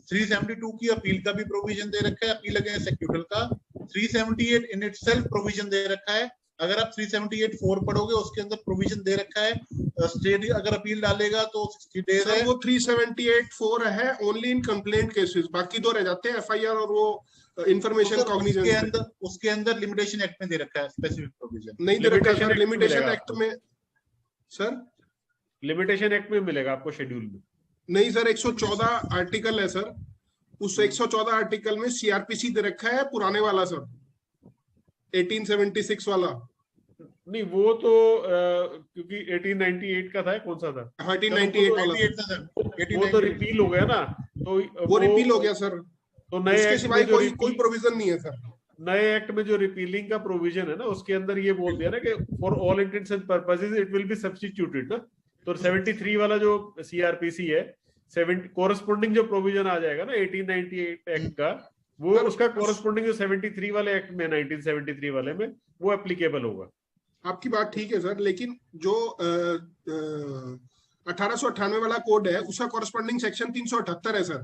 372 की अपील का भी प्रोविजन दे रखा है, अपील अगेंस्ट एक्यूटल का। 378 इन इटसेल्फ प्रोविजन दे रखा है। अगर आप 378(4) पढ़ोगे उसके अंदर प्रोविजन दे रखा है, स्टेट अगर अपील डालेगा तो 60 डेज है। वो 378(4) है ओनली इन कंप्लेंट केसेस, बाकी 2 रह जाते हैं एफआईआर और वो इंफॉर्मेशन कॉग्निजेंस। उसके अंदर लिमिटेशन एक्ट में दे रखा है स्पेसिफिक प्रोविजन। नहीं दे रखा सर लिमिटेशन एक्ट में। सर लिमिटेशन एक्ट में मिलेगा आपको शेड्यूल में। नहीं सर, 114 आर्टिकल है सर, उस 114 आर्टिकल में सीआरपीसी दे रखा है पुराने वाला सर, 1876 वाला। नहीं वो तो क्योंकि 1898 का था, कौन सा था? 1898 वाला वो तो रिपील हो गया ना, तो वो रिपील हो गया सर। तो नए इसके सिवाय कोई प्रोविजन नहीं है सर। नए एक्ट में जो रिपीलिंग का प्रोविजन है ना, उसके अंदर ये बोल दिया ना कि for all intends and purposes it will be substituted ना। तो 73 वाला जो सीआरपीसी है, कोरस्पोंडिंग जो प्रोविजन आ जाएगा ना 1898 एक्ट का, वो उसका कोरस्पोंडिंग जो 73 वाले एक्ट में 1973 वाले में वो एप्लीकेबल होगा। आपकी बात ठीक है सर, लेकिन जो 1898 वाला कोड है उसका कोरस्पोंडिंग सेक्शन 378 है सर।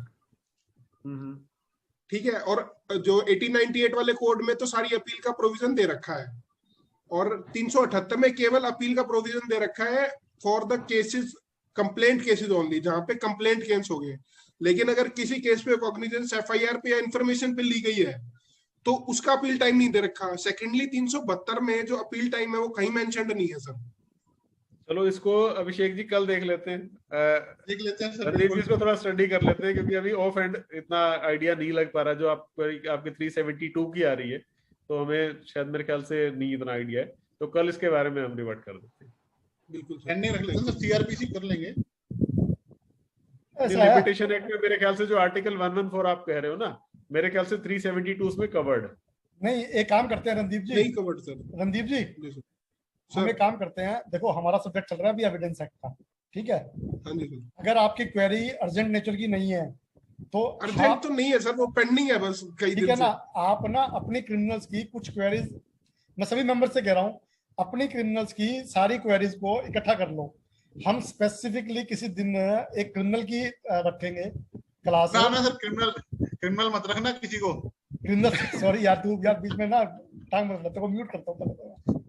ठीक है, और जो 1898 वाले कोड में तो सारी अपील का प्रोविजन दे रखा है, और 378 में केवल अपील का प्रोविजन दे रखा है for the cases, complaint cases only, जहां पे कंप्लेंट केस हो गए। लेकिन अगर किसी केस पे कॉग्निजेंस एफआईआर पे या इंफॉर्मेशन पे ली गई है तो उसका अपील टाइम नहीं दे रखा। सेकेंडली 372 में जो अपील टाइम है वो कहीं मेंशन्ड नहीं है सर। चलो इसको अभिषेक जी कल देख लेते हैं, सर। रणदीप जी इसको थोड़ा स्टडी कर लेते हैं, क्योंकि अभी ऑफ एंड इतना आइडिया नहीं लग पा रहा जो आपकी 372 की आ रही है, तो हमें शायद मेरे ख्याल से नहीं इतना आइडिया है। तो कल इसके बारे में हम रिवर्ट कर देते हैं। बिल्कुल रख लेते हैं, सीआरपीसी कर लेंगे। लिमिटेशन एक्ट में मेरे ख्याल से जो आर्टिकल 114 आप कह रहे हो ना, मेरे ख्याल से 372 उसमें कवर्ड। नहीं, एक काम करते हैं रणदीप जी, नहीं कवर्ड सर। रणदीप जी हम एक काम करते हैं, देखो हमारा सब्जेक्ट चल रहा है अभी एविडेंस एक्ट का, ठीक है? अगर आपकी क्वेरी अर्जेंट नेचर की नहीं है तो अर्जेंट तो नहीं है सर, वो पेंडिंग है बस कई दिन से। ठीक है ना, आप ना अपनी क्रिमिनल्स की कुछ क्वेरीज, मैं सभी मेंबर से कह रहा हूँ, अपनी क्रिमिनल्स की सारी क्वेरीज को इकट्ठा कर लो। हम स्पेसिफिकली किसी दिन एक क्रिमिनल की रखेंगे क्लास। ना सर, क्रिमिनल मत रखना किसी को। क्रिमिनल, सॉरी यार, तू यार बीच में ना टांग मत लगता, को म्यूट करता हूँ।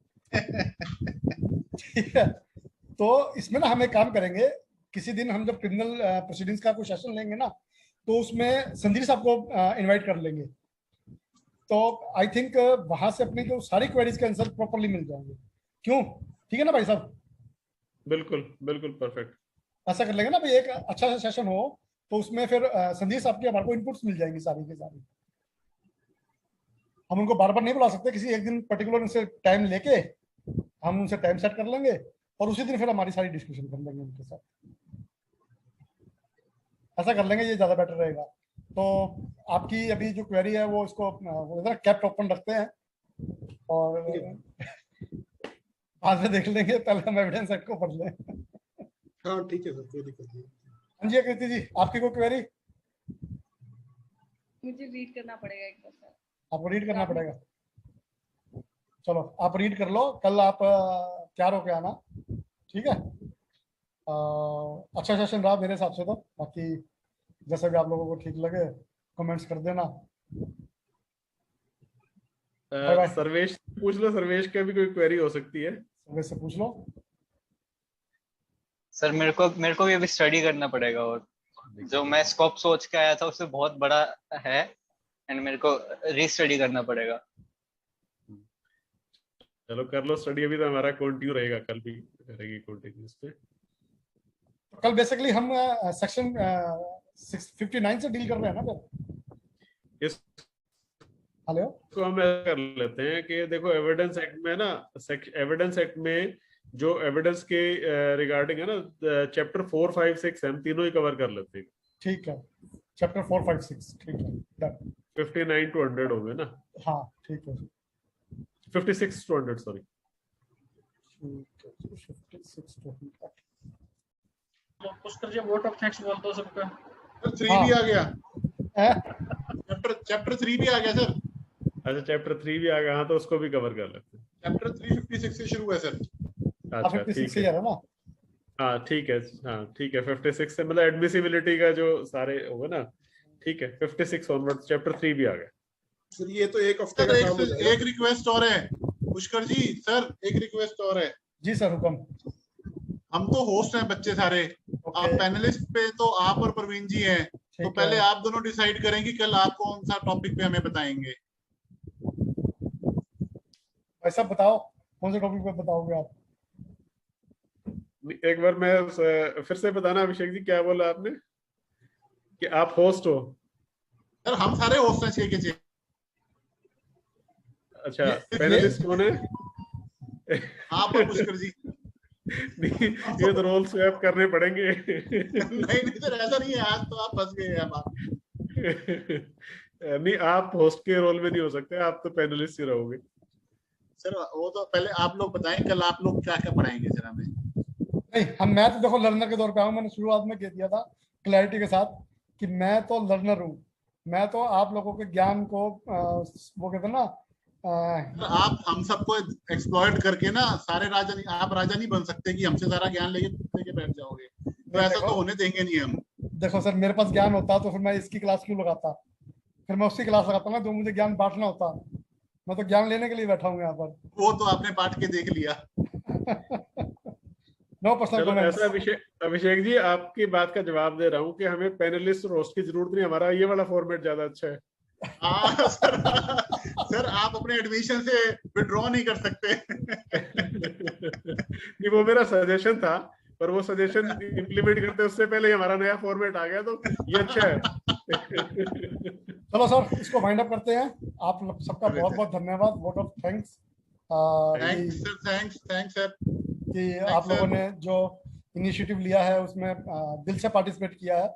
ठीक है, तो इसमें ना हम एक काम करेंगे, किसी दिन हम जब क्रिमिनल प्रोसीडिंग्स का कोई सेशन लेंगे ना, तो उसमें संदीप साहब को इनवाइट कर लेंगे। तो आई थिंक वहां से अपनी जो सारी क्वेरीज के आंसर प्रॉपर्ली मिल जाएंगे। क्यों? ठीक है ना भाई साहब? बिल्कुल बिल्कुल परफेक्ट। ऐसा कर लेंगे ना भाई, एक अच्छा सा सेशन हो तो उसमें फिर संदीप साहब की हमारे को इनपुट्स मिल जाएंगी सारी की सारी। हम उनको बार बार नहीं बुला सकते, किसी एक दिन पर्टिकुलर उनसे टाइम लेके हम उनसे टाइम सेट कर लेंगे और उसी दिन फिर हमारी सारी डिस्कशन कर लेंगे उनके साथ। ऐसा कर लेंगे, ये ज्यादा बेटर रहेगा। तो आपकी अभी जो क्वेरी है वो इसको वो कैप्ट ओपन रखते हैं और बाद में देख लेंगे, पहले हम एविडेंस सेट को पढ़ लें। हाँ ठीक है सर, कोई दिक्कत नहीं। हाँ जी कृति जी, आपकी कोई क्वेरी? मुझे रीड करना पड़ेगा एक बार सर। आपको रीड करना पड़ेगा, चलो आप रीड कर लो, कल आप तैयार होके आना, ठीक है। अच्छा सेशन रहा मेरे हिसाब से तो, बाकी जैसे भी आप लोगों को ठीक लगे कमेंट्स कर देना। सर्वेश पूछ लो, सर्वेश का भी कोई क्वेरी हो सकती है, सर्वेश से पूछ लो। सर मेरे को भी अभी स्टडी करना पड़ेगा, और जो मैं स्कोप सोच के आया था उससे बहुत बड़ा है एंड मेरे को रीस्टडी करना पड़ेगा। चलो कर लो स्टडी, अभी तो हमारा कंटिन्यू रहेगा, कल भी करेंगे कंटिन्यूस पे। कल बेसिकली हम सेक्शन 59 से डील कर रहे हैं ना फिर। इस हेलो, को हम ऐसा कर लेते हैं कि देखो एविडेंस एक्ट में ना, एविडेंस एक्ट में जो एविडेंस के रिगार्डिंग है ना, चैप्टर 4, 5, 6 हम तीनों ही कवर कर लेते हैं। ठीक है, चैप्टर 4, 5, 6 ठीक है, डन। 59 to 100 हो गए ना? हाँ ठीक है, 56 to 100 सॉरी। 56 to 100। तो पुष्कर जी वोट ऑफ थैंक्स बोल दो सबका। सर 3 भी आ गया, चैप्टर 3 भी आ गया सर। अच्छा चैप्टर 3 भी आ गया, हाँ तो उसको भी कवर कर लेते हैं। चैप्टर 3 56 से शुरू है सर। अच्छा ठीक है, ना? हाँ ठीक है, हाँ ठीक है 56 से मतलब एडमिसिबिलिटी का जो सारे होगा ना, ठीक है 56 ऑनवर्ड चैप्टर 3 भी आ गया। सर ये तो एक हफ्ते सर का काम हो जाएगा। एक रिक्वेस्ट और है पुष्कर जी, सर एक रिक्वेस्ट और है। जी सर हुक्म। हम तो होस्ट हैं बच्चे सारे, आप पैनलिस्ट पे तो आप और प्रवीण जी हैं, तो पहले आप दोनों डिसाइड करें कि कल आप कौन सा टॉपिक पे हमें बताएंगे। ऐसा बताओ कौन से टॉपिक पे बताओगे आप? एक बार मैं फिर से बताना अभिषेक जी, क्या बोला आपने कि आप होस्ट हो? सर हम सारे होस्ट हैं 6 के 6। अच्छा पैनलिस्ट कौन है? आप और पुष्कर जी। नहीं ये तो रोल स्वैप करने पड़ेंगे। नहीं सर ऐसा नहीं है, आज तो आप फंस गए हैं आप। नहीं आप होस्ट के रोल में नहीं हो सकते, आप तो पैनलिस्ट ही रहोगे। सर वो तो पहले आप लोग बताएं, कल आप लोग क्या क्या पढ़ाएंगे सर हमें। नहीं मैं तो देखो लर्नर के तौर पे आऊँ, मैंने शुरुआत में कह दिया था क्लैरिटी के साथ कि मैं तो लर्नर हूँ, मैं तो आप लोगों के ज्ञान को वो कहते हैं ना, आप हम सबको एक्सप्लॉइट करके ना सारे राजा नहीं, आप राजा नहीं बन सकते कि हमसे सारा ज्ञान लेके बैठ जाओगे, तो ऐसा तो होने देंगे नहीं हम। देखो सर मेरे पास ज्ञान होता तो फिर मैं इसकी क्लास क्यों लगाता, फिर मैं उसकी क्लास लगाता ना जो मुझे ज्ञान बांटना होता। मैं तो ज्ञान लेने के लिए बैठा हूँ यहाँ पर। वो तो आपने बांट के देख लिया। No personal comments. ऐसा अभिषेक जी आपकी बात का जवाब दे रहा हूँ कि हमें पैनलिस्ट और होस्ट की जरूरत नहीं, हमारा ये वाला फॉर्मेट ज्यादा अच्छा है। सर आप अपने एडमिशन से विड्रॉ नहीं कर सकते। नहीं वो मेरा सजेशन था, पर वो सजेशन इम्प्लीमेंट करते उससे पहले हमारा नया फॉर्मेट आ गया, तो ये अच्छा है। चलो सर इसको वाइंड अप करते हैं। आप सबका बहुत बहुत धन्यवाद, vote of thanks. Thanks sir कि आप लोगों ने जो इनिशिएटिव लिया है उसमें दिल से पार्टिसिपेट किया है,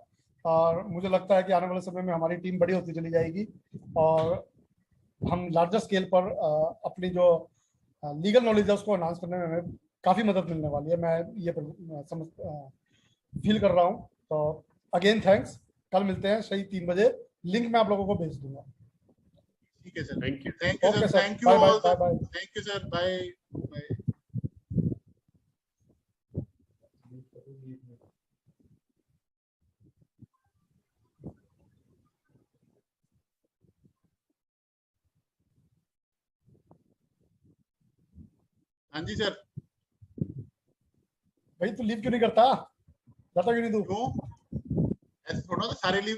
और मुझे लगता है कि आने वाले समय में हमारी टीम बड़ी होती चली जाएगी और हम लार्जर स्केल पर अपनी जो लीगल नॉलेज है उसको एनहांस करने में हमें काफ़ी मदद मिलने वाली है, मैं ये समझ फील कर रहा हूँ। तो अगेन थैंक्स, कल मिलते हैं सही 3 बजे, लिंक मैं आप लोगों को भेज दूंगा। ठीक है sir, thank you sir, thank you all, thank you sir, bye bye. हाँ जी सर। भाई तू लीव क्यों नहीं करता, जाता क्यों नहीं तू? क्यों ऐसे थोड़ा सारे लीव